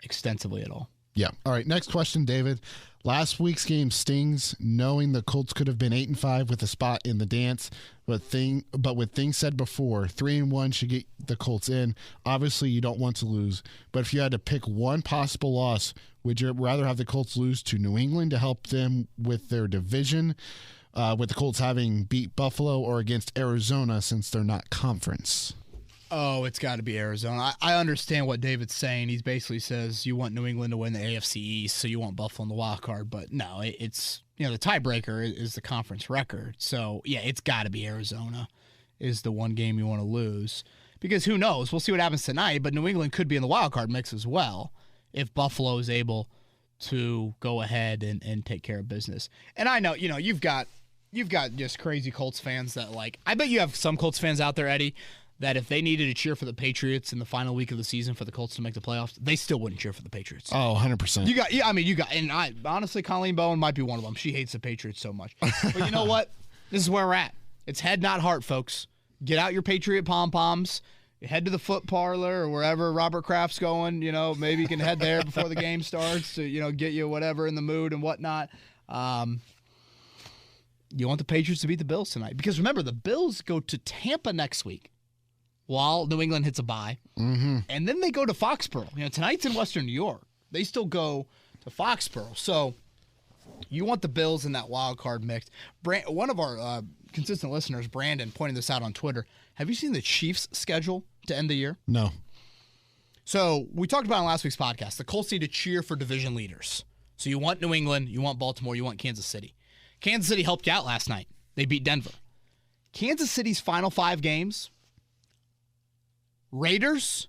extensively at all. Yeah. All right, next question, David. Last week's game stings, knowing the Colts could have been 8-5 with a spot in the dance, but with things said before, 3-1 should get the Colts in. Obviously, you don't want to lose, but if you had to pick one possible loss, would you rather have the Colts lose to New England to help them with their division, with the Colts having beat Buffalo, or against Arizona since they're not conference? Oh, it's got to be Arizona. I understand what David's saying. He basically says you want New England to win the AFC East, so you want Buffalo in the wild card. But no, it's, the tiebreaker is the conference record. So, yeah, it's got to be Arizona is the one game you want to lose. Because who knows? We'll see what happens tonight, but New England could be in the wild card mix as well if Buffalo is able to go ahead and take care of business. And I know, you've got just crazy Colts fans that, like, I bet you have some Colts fans out there, Eddie, that if they needed to cheer for the Patriots in the final week of the season for the Colts to make the playoffs, they still wouldn't cheer for the Patriots. Oh, 100%. And honestly, Colleen Bowen might be one of them. She hates the Patriots so much. But you know what? This is where we're at. It's head, not heart, folks. Get out your Patriot pom-poms. Head to the foot parlor or wherever Robert Kraft's going. Maybe you can head there before the game starts to, get you whatever in the mood and whatnot. You want the Patriots to beat the Bills tonight. Because remember, the Bills go to Tampa next week while New England hits a bye. Mm-hmm. And then they go to Foxborough. Tonight's in Western New York. They still go to Foxborough. So you want the Bills in that wild card mix. One of our consistent listeners, Brandon, pointed this out on Twitter. Have you seen the Chiefs' schedule to end the year? No. So we talked about it in last week's podcast. The Colts need to cheer for division leaders. So you want New England, you want Baltimore, you want Kansas City. Kansas City helped you out last night. They beat Denver. Kansas City's final 5 games: Raiders,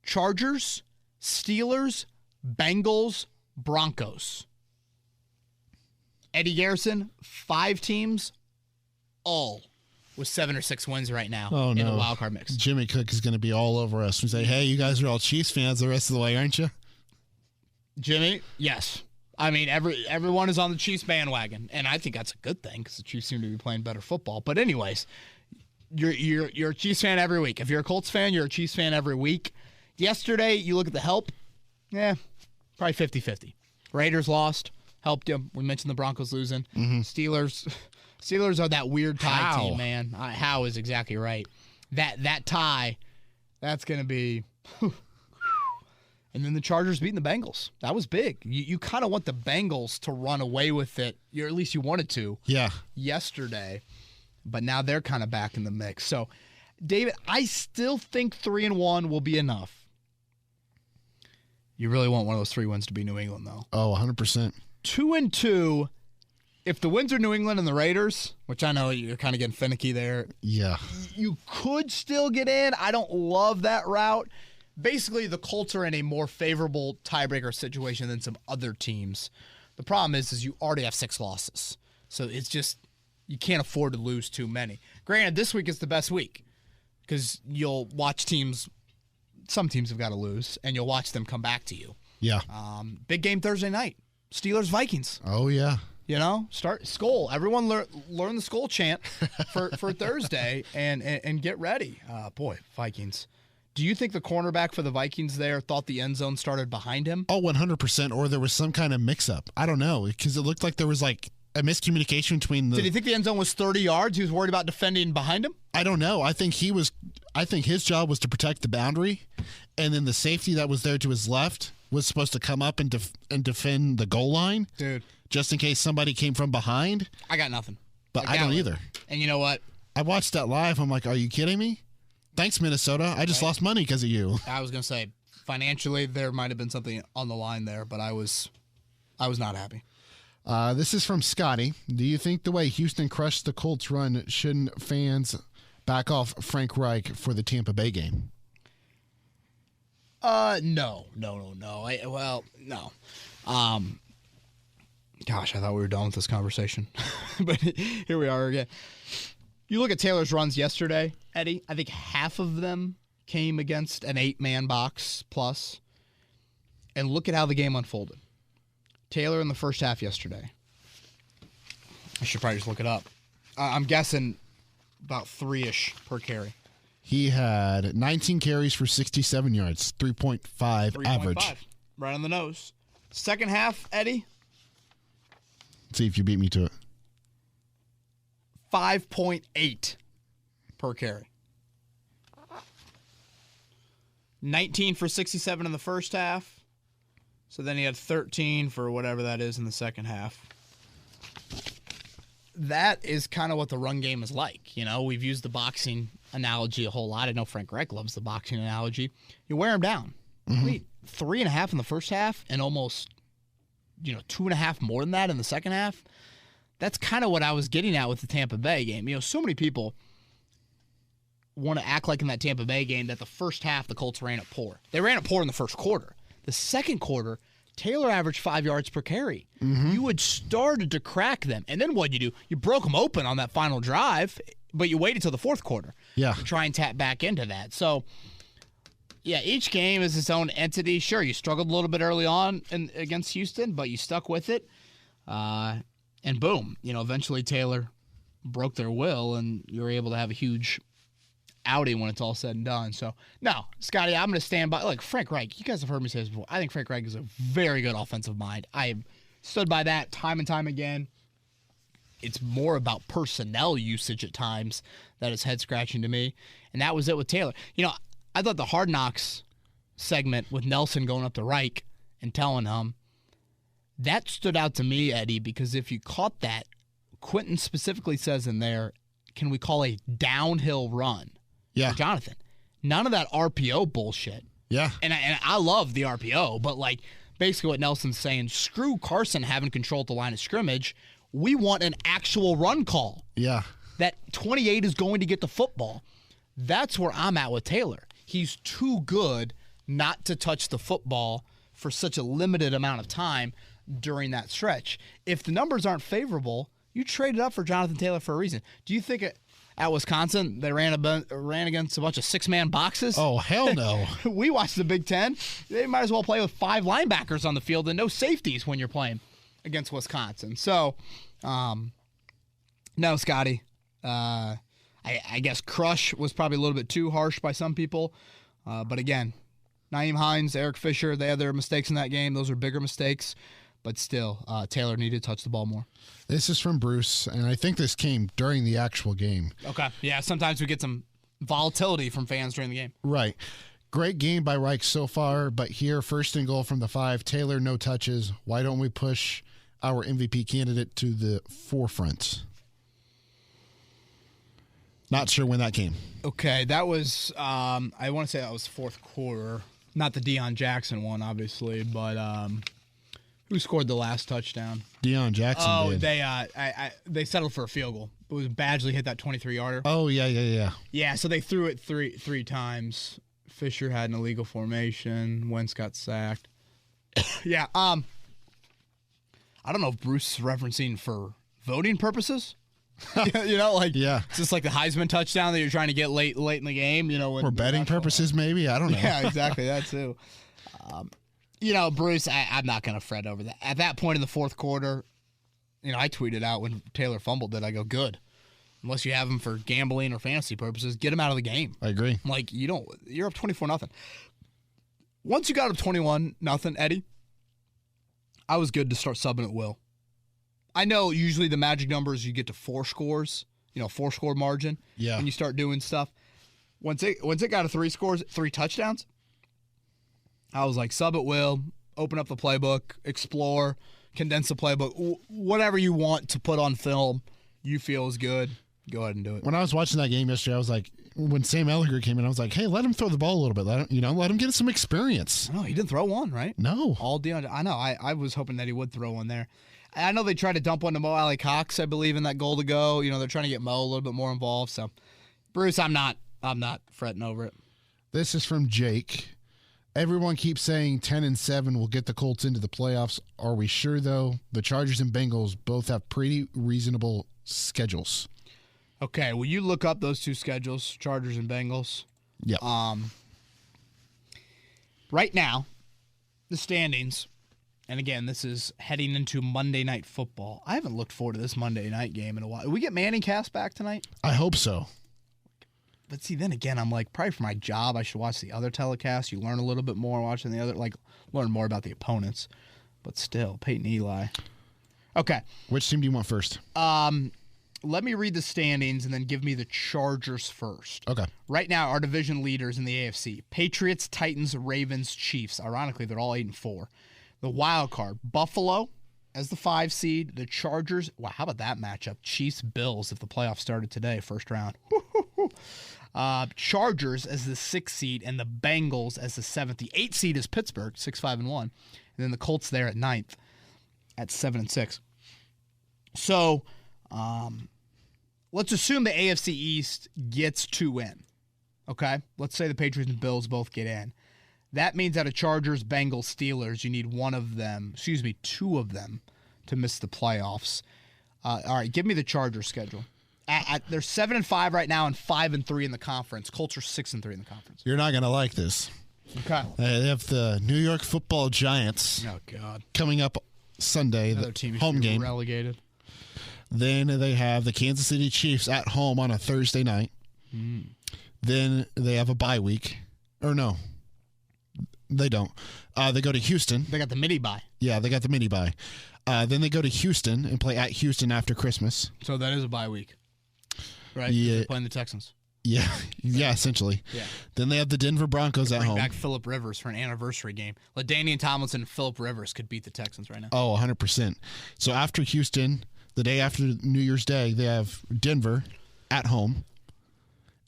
Chargers, Steelers, Bengals, Broncos. Eddie Garrison, 5 teams, all with 7 or 6 wins right now in the wild card mix. Jimmy Cook is going to be all over us and say, hey, you guys are all Chiefs fans the rest of the way, aren't you? Jimmy, yes. I mean, everyone is on the Chiefs bandwagon, and I think that's a good thing because the Chiefs seem to be playing better football. But anyways, you're a Chiefs fan every week. If you're a Colts fan, you're a Chiefs fan every week. Yesterday, you look at the help, probably 50-50. Raiders lost, helped you. We mentioned the Broncos losing. Mm-hmm. Steelers are that weird tie team, man. How is exactly right. That tie, that's going to be And then the Chargers beating the Bengals. That was big. You kind of want the Bengals to run away with it, or at least you wanted to. Yeah. Yesterday. But now they're kind of back in the mix. So, David, I still think 3-1 will be enough. You really want one of those 3 wins to be New England, though. Oh, 100%. 2-2. If the wins are New England and the Raiders, which I know you're kind of getting finicky there. Yeah. You could still get in. I don't love that route. Basically, the Colts are in a more favorable tiebreaker situation than some other teams. The problem is you already have 6 losses. So it's just, you can't afford to lose too many. Granted, this week is the best week because you'll watch teams, some teams have got to lose, and you'll watch them come back to you. Yeah. Big game Thursday night. Steelers-Vikings. Oh, yeah. You know, start Skol. Everyone learn the Skol chant for Thursday and get ready. Boy, Vikings. Do you think the cornerback for the Vikings there thought the end zone started behind him? Oh, 100%. Or there was some kind of mix-up. I don't know, because it looked like there was like a miscommunication between the... Did he think the end zone was 30 yards? He was worried about defending behind him? I don't know. I think his job was to protect the boundary, and then the safety that was there to his left was supposed to come up and defend the goal line. Dude. Just in case somebody came from behind. I got nothing. But I don't either. And you know what? I watched that live. I'm like, are you kidding me? Thanks, Minnesota. I just lost money because of you. I was going to say, financially, there might have been something on the line there, but I was not happy. This is from Scotty. Do you think the way Houston crushed the Colts run, shouldn't fans back off Frank Reich for the Tampa Bay game? No. No. Gosh, I thought we were done with this conversation. But here we are again. You look at Taylor's runs yesterday, Eddie, I think half of them came against an 8-man box plus. And look at how the game unfolded. Taylor in the first half yesterday. I should probably just look it up. I'm guessing about 3-ish per carry. He had 19 carries for 67 yards, 3.5 average. Right on the nose. Second half, Eddie. See if you beat me to it. 5.8 per carry. 19 for 67 in the first half. So then he had 13 for whatever that is in the second half. That is kind of what the run game is like. You know, we've used the boxing analogy a whole lot. I know Frank Reich loves the boxing analogy. You wear him down. Mm-hmm. Wait, 3.5 in the first half and almost 2.5 more than that in the second half. That's kind of what I was getting at with the Tampa Bay game. So many people want to act like in that Tampa Bay game that the first half the Colts ran it poor. They ran it poor in the first quarter. The second quarter, Taylor averaged 5 yards per carry. Mm-hmm. You had started to crack them. And then what'd you do? You broke them open on that final drive, but you waited till the fourth quarter to try and tap back into that. So, yeah, each game is its own entity. Sure, you struggled a little bit early on against Houston, but you stuck with it. And boom, eventually Taylor broke their will, and you were able to have a huge outing when it's all said and done. So, no, Scotty, I'm going to stand by. Like, Frank Reich, you guys have heard me say this before. I think Frank Reich is a very good offensive mind. I have stood by that time and time again. It's more about personnel usage at times that is head-scratching to me. And that was it with Taylor. I thought the Hard Knocks segment with Nelson going up to Reich and telling him, that stood out to me, Eddie, because if you caught that, Quentin specifically says in there, can we call a downhill run? Yeah. For Jonathan. None of that RPO bullshit. Yeah. And I love the RPO, but basically what Nelson's saying, screw Carson having control at the line of scrimmage. We want an actual run call. Yeah. That 28 is going to get the football. That's where I'm at with Taylor. He's too good not to touch the football for such a limited amount of time during that stretch. If the numbers aren't favorable, you trade it up for Jonathan Taylor for a reason. Do you think at Wisconsin they ran against a bunch of 6-man boxes? Oh, hell no. We watched the Big Ten. They might as well play with 5 linebackers on the field and no safeties when you're playing against Wisconsin. So, no, Scotty. I guess crush was probably a little bit too harsh by some people. But again, Nyheim Hines, Eric Fisher, they had their mistakes in that game. Those are bigger mistakes. But still, Taylor needed to touch the ball more. This is from Bruce, and I think this came during the actual game. Okay. Yeah, sometimes we get some volatility from fans during the game. Right. Great game by Reich so far, but here, first and goal from the 5. Taylor, no touches. Why don't we push our MVP candidate to the forefront? Not sure when that came. Okay, that was, I want to say that was fourth quarter. Not the Deion Jackson one, obviously, but who scored the last touchdown? Deion Jackson did. They settled for a field goal. It was Badgley hit that 23-yarder. Oh, yeah. Yeah, so they threw it three times. Fisher had an illegal formation. Wentz got sacked. Yeah, I don't know if Bruce is referencing for voting purposes. Yeah. It's just like the Heisman touchdown that you're trying to get late in the game, For betting purposes, maybe? I don't know. Yeah, exactly, that too. Bruce, I'm not going to fret over that. At that point in the fourth quarter, I tweeted out when Taylor fumbled it, I go, good. Unless you have him for gambling or fantasy purposes, get him out of the game. I agree. Like, you're up 24-0. Once you got up 21-0, Eddie, I was good to start subbing at will. I know usually the magic number is you get to 4 scores, 4-score margin. Yeah. And you start doing stuff. Once it got to 3 scores, 3 touchdowns, I was like, sub at will, open up the playbook, explore, condense the playbook, whatever you want to put on film you feel is good, go ahead and do it. When I was watching that game yesterday, I was like, when Sam Ehlinger came in, I was like, hey, let him throw the ball a little bit. Let him get some experience. No, he didn't throw one, right? No. All Deion. I know. I was hoping that he would throw one there. I know they tried to dump one to Mo Alley Cox, I believe, in that goal to go. They're trying to get Mo a little bit more involved. So, Bruce, I'm not fretting over it. This is from Jake. Everyone keeps saying 10-7 will get the Colts into the playoffs. Are we sure, though? The Chargers and Bengals both have pretty reasonable schedules. Okay, will you look up those 2 schedules, Chargers and Bengals? Yeah. Right now, the standings, and again, this is heading into Monday Night Football. I haven't looked forward to this Monday night game in a while. Did we get Manning Cast back tonight? I hope so. But see, then again, I'm like, probably for my job, I should watch the other telecast. You learn a little bit more watching the other, learn more about the opponents. But still, Peyton Eli. Okay. Which team do you want first? Let me read the standings and then give me the Chargers first. Okay. Right now, our division leaders in the AFC: Patriots, Titans, Ravens, Chiefs. Ironically, they're all 8-4. The wild card: Buffalo as the 5 seed. The Chargers. Wow, how about that matchup? Chiefs, Bills. If the playoffs started today, first round. Chargers as the 6th seed and the Bengals as the 7th. The 8th seed is Pittsburgh, 6-5-1, and then the Colts there at 9th at 7-6. So, let's assume the AFC East gets 2 in. Okay? Let's say the Patriots and Bills both get in. That means out of Chargers, Bengals, Steelers, you need 2 of them to miss the playoffs. All right, give me the Chargers schedule. They're 7-5 right now and 5-3 in the conference. Colts are 6-3 in the conference. You're not going to like this. Okay. They have the New York Football Giants. Oh, God. Coming up Sunday, Another the team home game. Relegated. Then they have the Kansas City Chiefs at home on a Thursday night. Then they have a bye week. Or no, they don't. They go to Houston. They got the mini bye. Yeah, they got the mini bye. Then they go to Houston and play at Houston after Christmas. So that is a bye week, right? Yeah. They're playing the Texans. Yeah, essentially. Yeah. Then they have the Denver Broncos at Bring home. back Phillip Rivers for an anniversary game. LaDainian Tomlinson and Phillip Rivers could beat the Texans right now. Oh, 100%. So after Houston, the day after New Year's Day, they have Denver at home.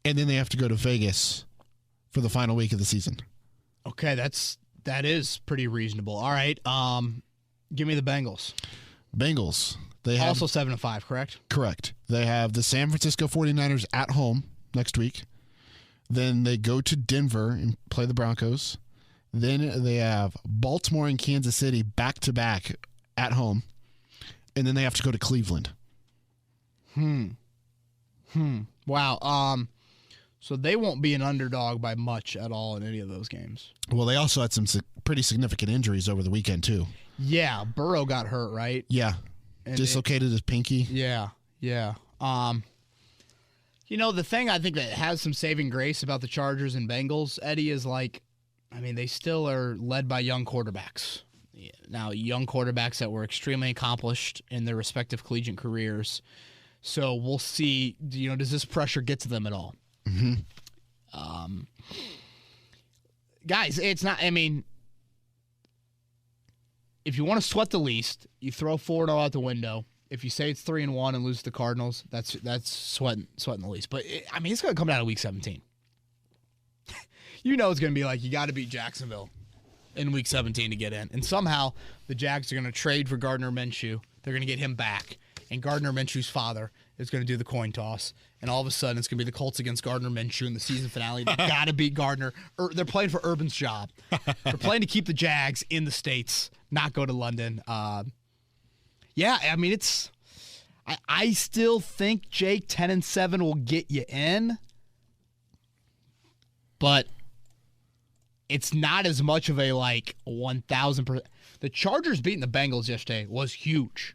And then they have to go to Vegas for the final week of the season. Okay, that is pretty reasonable. All right, give me the Bengals. Bengals. They have Also 7-5, correct? Correct. They have the San Francisco 49ers at home next week. Then they go to Denver and play the Broncos. Then they have Baltimore and Kansas City back-to-back at home. And then they have to go to Cleveland. Wow. So they won't be an underdog by much at all in any of those games. Well, they also had some pretty significant injuries over the weekend, too. Yeah, Burrow got hurt, right? Yeah. And dislocated his pinky. Yeah. The thing I think that has some saving grace about the Chargers and Bengals, Eddie, is they still are led by young quarterbacks. Now, young quarterbacks that were extremely accomplished in their respective collegiate careers. So we'll see, does this pressure get to them at all? guys, it's not. I mean, if you want to sweat the least, you throw 4-0 out the window. If you say it's 3-1 and lose to the Cardinals, that's sweating the least. But it's going to come down to Week 17. You know, it's going to be like you got to beat Jacksonville in Week 17 to get in, and somehow the Jags are going to trade for Gardner Minshew. They're going to get him back, and Gardner Minshew's father is going to do the coin toss, and all of a sudden it's going to be the Colts against Gardner Minshew in the season finale. They got to beat Gardner. They're playing for Urban's job. They're playing to keep the Jags in the States, not go to London. I still think, Jake, 10-7 will get you in, but it's not as much of a 1,000%. The Chargers beating the Bengals yesterday was huge.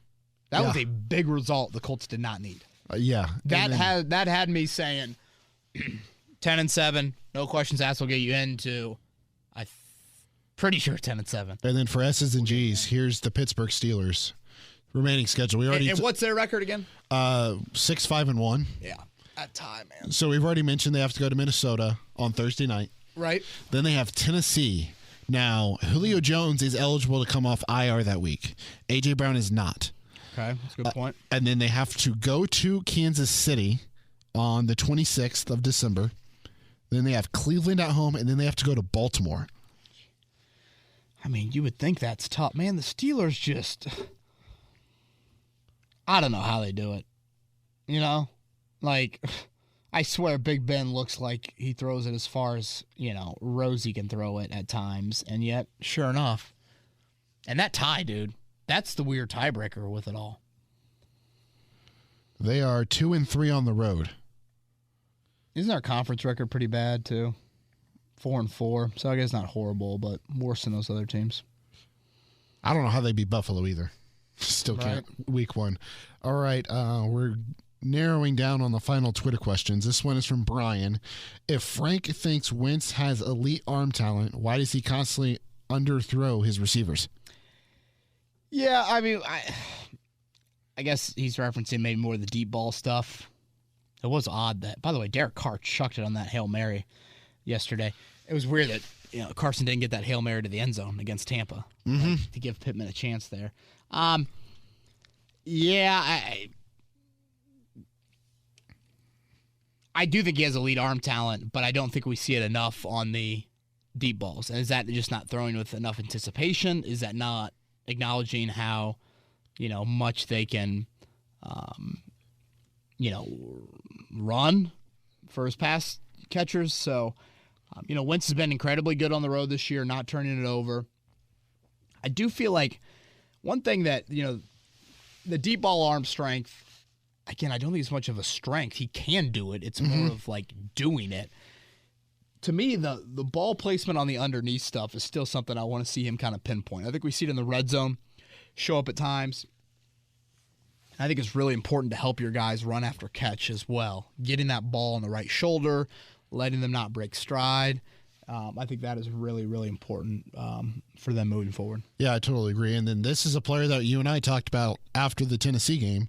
That was a big result the Colts did not need. That had me saying 10-7, no questions asked will get you into. I'm pretty sure 10-7. And then for S's and G's, here's the Pittsburgh Steelers remaining schedule. We already and what's their record again? 6-5-1. Yeah, at time, man. So we've already mentioned they have to go to Minnesota on Thursday night. Right. Then they have Tennessee. Now, Julio Jones is eligible to come off IR that week. A.J. Brown is not. Okay, that's a good point. And then they have to go to Kansas City on the 26th of December. Then they have Cleveland at home, and then they have to go to Baltimore. You would think that's tough. Man, the Steelers just... I don't know how they do it. I swear Big Ben looks like he throws it as far as, Rosie can throw it at times. And yet, sure enough. And that tie, dude, that's the weird tiebreaker with it all. They are 2-3 on the road. Isn't our conference record pretty bad, too? 4-4. So I guess not horrible, but worse than those other teams. I don't know how they beat Buffalo either. Still can't. Week 1. All right, we're narrowing down on the final Twitter questions. This one is from Brian. If Frank thinks Wentz has elite arm talent, why does he constantly underthrow his receivers? Yeah, I guess he's referencing maybe more of the deep ball stuff. It was odd that, by the way, Derek Carr chucked it on that Hail Mary yesterday. It was weird that Carson didn't get that Hail Mary to the end zone against Tampa to give Pittman a chance there. I do think he has elite arm talent, but I don't think we see it enough on the deep balls. And is that just not throwing with enough anticipation? Is that not acknowledging how, much they can, run for his pass catchers? So, Wentz has been incredibly good on the road this year, not turning it over. I do feel like one thing that, the deep ball arm strength, again, I don't think it's much of a strength. He can do it. It's more of doing it. To me, the ball placement on the underneath stuff is still something I want to see him kind of pinpoint. I think we see it in the red zone show up at times. I think it's really important to help your guys run after catch as well. Getting that ball on the right shoulder, letting them not break stride. I think that is really, really important for them moving forward. Yeah, I totally agree. And then this is a player that you and I talked about after the Tennessee game.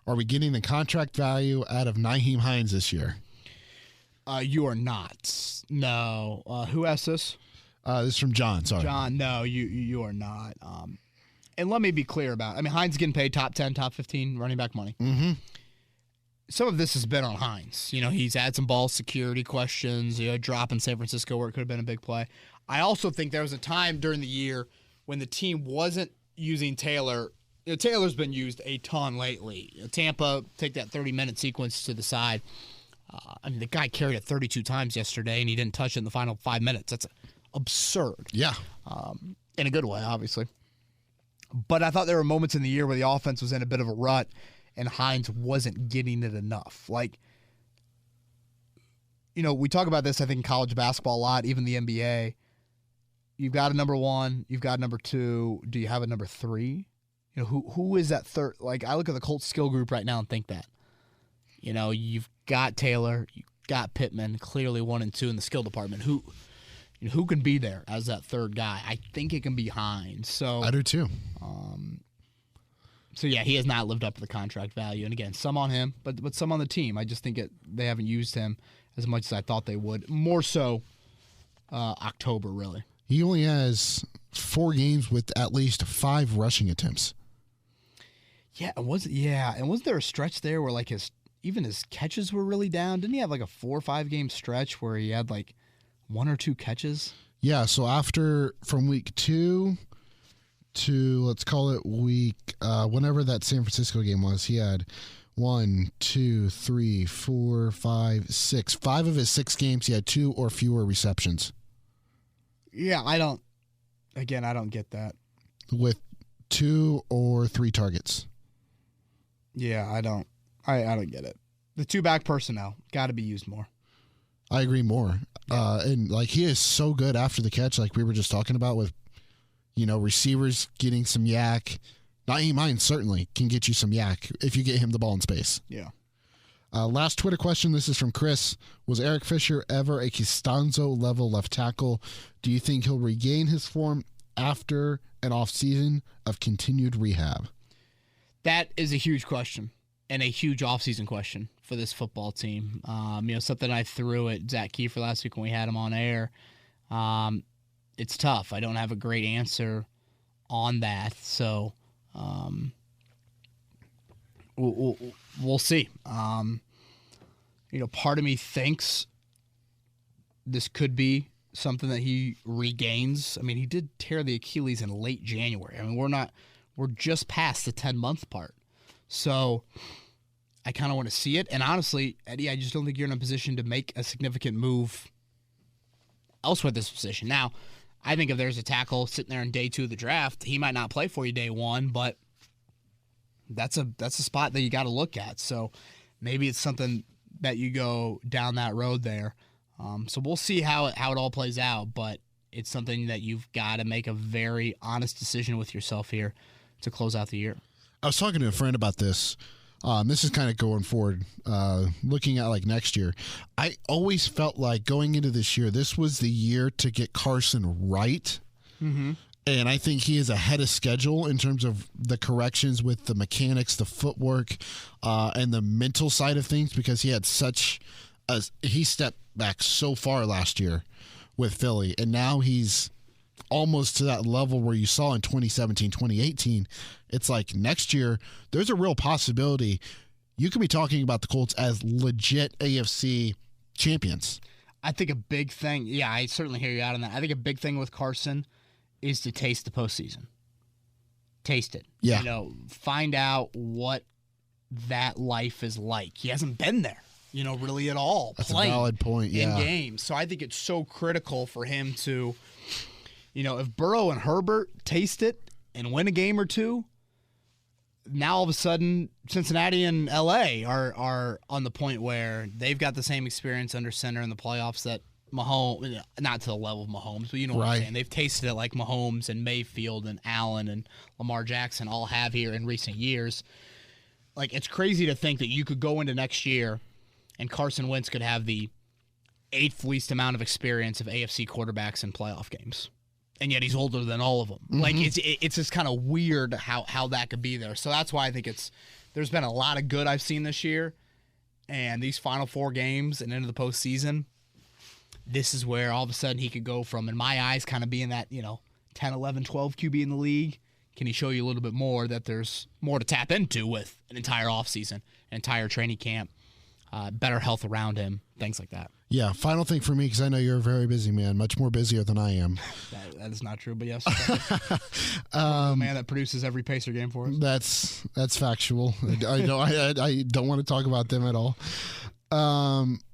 Are we getting the contract value out of Nyheim Hines this year? You are not. No. Who asked this? This is from John. Sorry. John, no, you are not. And let me be clear about it. Hines is getting paid top 10, top 15 running back money. Mm-hmm. Some of this has been on Hines. He's had some ball security questions, drop in San Francisco where it could have been a big play. I also think there was a time during the year when the team wasn't using Taylor. Taylor's been used a ton lately. Tampa, take that 30-minute sequence to the side. The guy carried it 32 times yesterday, and he didn't touch it in the final 5 minutes. That's absurd. Yeah. In a good way, obviously. But I thought there were moments in the year where the offense was in a bit of a rut, and Hines wasn't getting it enough. We talk about this, I think, in college basketball a lot, even the NBA. You've got a number one. You've got a number two. Do you have a number three? Who is that third? I look at the Colts skill group right now and think that. You've got Taylor. You've got Pittman, clearly 1 and 2 in the skill department. Who can be there as that third guy? I think it can be Hines. So I do too. So yeah, he has not lived up to the contract value. And again, some on him, but some on the team. I just think they haven't used him as much as I thought they would. More so October, really. He only has 4 games with at least 5 rushing attempts. Yeah, and wasn't there a stretch there where like his catches were really down? Didn't he have like a 4 or 5 game stretch where he had like 1 or 2 catches? Yeah, so from week 2 to, let's call it week, whenever that San Francisco game was, he had 1, 2, 3, 4, 5, 6. 5 of his 6 games, he had 2 or fewer receptions. Yeah, I don't get that. With 2 or 3 targets. Yeah, I don't get it. The 2-back personnel got to be used more. I agree more. And like he is so good after the catch, like we were just talking about with, receivers getting some yak. Naeem Hines certainly can get you some yak if you get him the ball in space. Yeah. Last Twitter question. This is from Chris. Was Eric Fisher ever a Costanzo level left tackle? Do you think he'll regain his form after an off season of continued rehab? That is a huge question and a huge offseason question for this football team. Something I threw at Zach Kiefer last week when we had him on air. It's tough. I don't have a great answer on that. So we'll see. Part of me thinks this could be something that he regains. I mean, he did tear the Achilles in late January. I mean, we're just past the 10-month part. So I kind of want to see it. And honestly, Eddie, I just don't think you're in a position to make a significant move elsewhere at this position. Now, I think if there's a tackle sitting there in day 2 of the draft, he might not play for you day 1, but that's a spot that you got to look at. So maybe it's something that you go down that road there. So we'll see how it all plays out, but it's something that you've got to make a very honest decision with yourself here to close out the year. I was talking to a friend about this. This is kind of going forward, looking at like next year. I always felt like going into this year, this was the year to get Carson right. Mm-hmm. And I think he is ahead of schedule in terms of the corrections with the mechanics, the footwork, and the mental side of things, because he had he stepped back so far last year with Philly. And now he's almost to that level where you saw in 2017, 2018. It's like next year, there's a real possibility you could be talking about the Colts as legit AFC champions. I think a big thing, yeah, I certainly hear you out on that. I think a big thing with Carson is to taste the postseason. Taste it. Yeah. Find out what that life is like. He hasn't been there, really at all. That's a valid point, yeah. In games. So I think it's so critical for him to, if Burrow and Herbert taste it and win a game or two, now all of a sudden Cincinnati and LA are on the point where they've got the same experience under center in the playoffs that Mahomes, not to the level of Mahomes, but you know what I'm saying. They've tasted it like Mahomes and Mayfield and Allen and Lamar Jackson all have here in recent years. Like, it's crazy to think that you could go into next year and Carson Wentz could have the 8th least amount of experience of AFC quarterbacks in playoff games. And yet he's older than all of them. Mm-hmm. Like, it's just kind of weird how that could be there. So that's why I think there's been a lot of good I've seen this year. And these final 4 games and into the postseason, this is where all of a sudden he could go from, in my eyes, kind of being that, 10, 11, 12 QB in the league. Can he show you a little bit more that there's more to tap into with an entire offseason, an entire training camp, better health around him, things like that. Yeah, final thing for me, because I know you're a very busy man, much more busier than I am. That is not true, but yes. The man that produces every Pacer game for us. That's factual. I don't want to talk about them at all.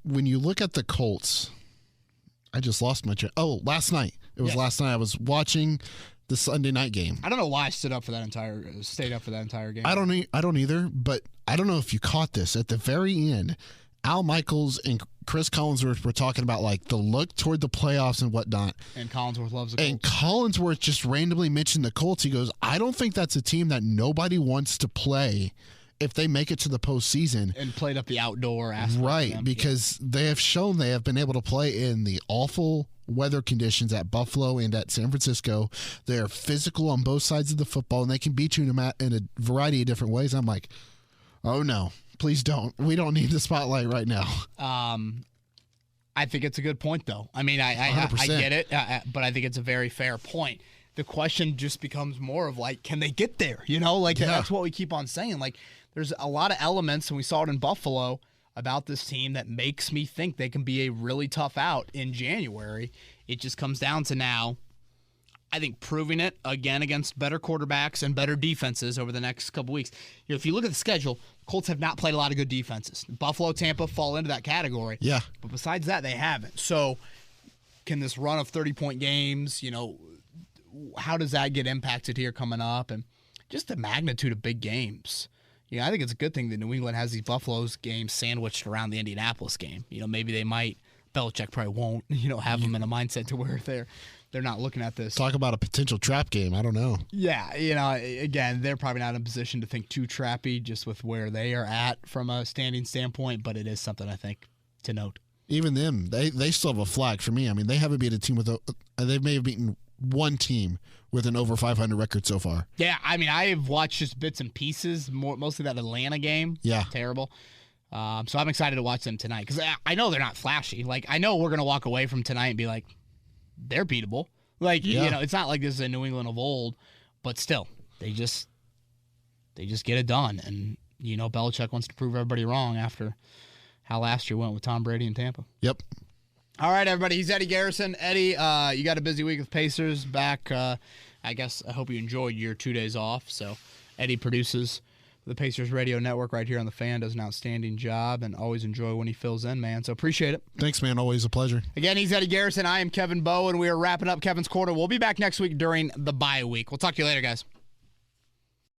When you look at the Colts, I just lost my train. Oh, last night. It was last night. I was watching the Sunday night game. I don't know why I stayed up for that entire game. I don't either, but I don't know if you caught this. At the very end, Al Michaels and Chris Collinsworth were talking about like the look toward the playoffs and whatnot. And Collinsworth loves the Colts. And Collinsworth just randomly mentioned the Colts. He goes, I don't think that's a team that nobody wants to play if they make it to the postseason. And played up the outdoor aspect. Right, because they have shown they have been able to play in the awful weather conditions at Buffalo and at San Francisco. They are physical on both sides of the football, and they can beat you in a variety of different ways. I'm like, oh no, please don't. We don't need the spotlight right now. I think it's a good point, though. I mean, I 100%. get it, but I think it's a very fair point. The question just becomes more of, like, can they get there? That's what we keep on saying. Like, there's a lot of elements, and we saw it in Buffalo, about this team that makes me think they can be a really tough out in January. It just comes down to now, I think, proving it again against better quarterbacks and better defenses over the next couple weeks. If you look at the schedule, Colts have not played a lot of good defenses. Buffalo, Tampa fall into that category. Yeah. But besides that, they haven't. So can this run of 30-point games, how does that get impacted here coming up? And just the magnitude of big games. I think it's a good thing that New England has these Buffalo's games sandwiched around the Indianapolis game. Maybe they might. Belichick probably won't, have them in a mindset to where they're not looking at this. Talk about a potential trap game. I don't know. Yeah, again, they're probably not in a position to think too trappy just with where they are at from a standing standpoint, but it is something I think to note. Even them, they still have a flag for me. I mean, they haven't beat a team they may have beaten one team with an over 500 record so far. Yeah, I mean, I've watched just bits and pieces, mostly that Atlanta game. Yeah. Terrible. So I'm excited to watch them tonight because I know they're not flashy. Like, I know we're going to walk away from tonight and be like, they're beatable. Like, it's not like this is a New England of old, but still, they just get it done. And, Belichick wants to prove everybody wrong after how last year went with Tom Brady in Tampa. Yep. All right, everybody. He's Eddie Garrison. Eddie, you got a busy week with Pacers. Back, I hope you enjoyed your 2 days off. So, Eddie produces the Pacers Radio Network right here on The Fan, does an outstanding job, and always enjoy when he fills in, man. So appreciate it. Thanks, man. Always a pleasure. Again, he's Eddie Garrison. I am Kevin Bowe, and we are wrapping up Kevin's Corner. We'll be back next week during the bye week. We'll talk to you later, guys.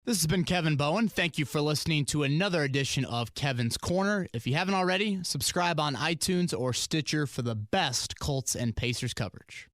This has been Kevin Bowen. Thank you for listening to another edition of Kevin's Corner. If you haven't already, subscribe on iTunes or Stitcher for the best Colts and Pacers coverage.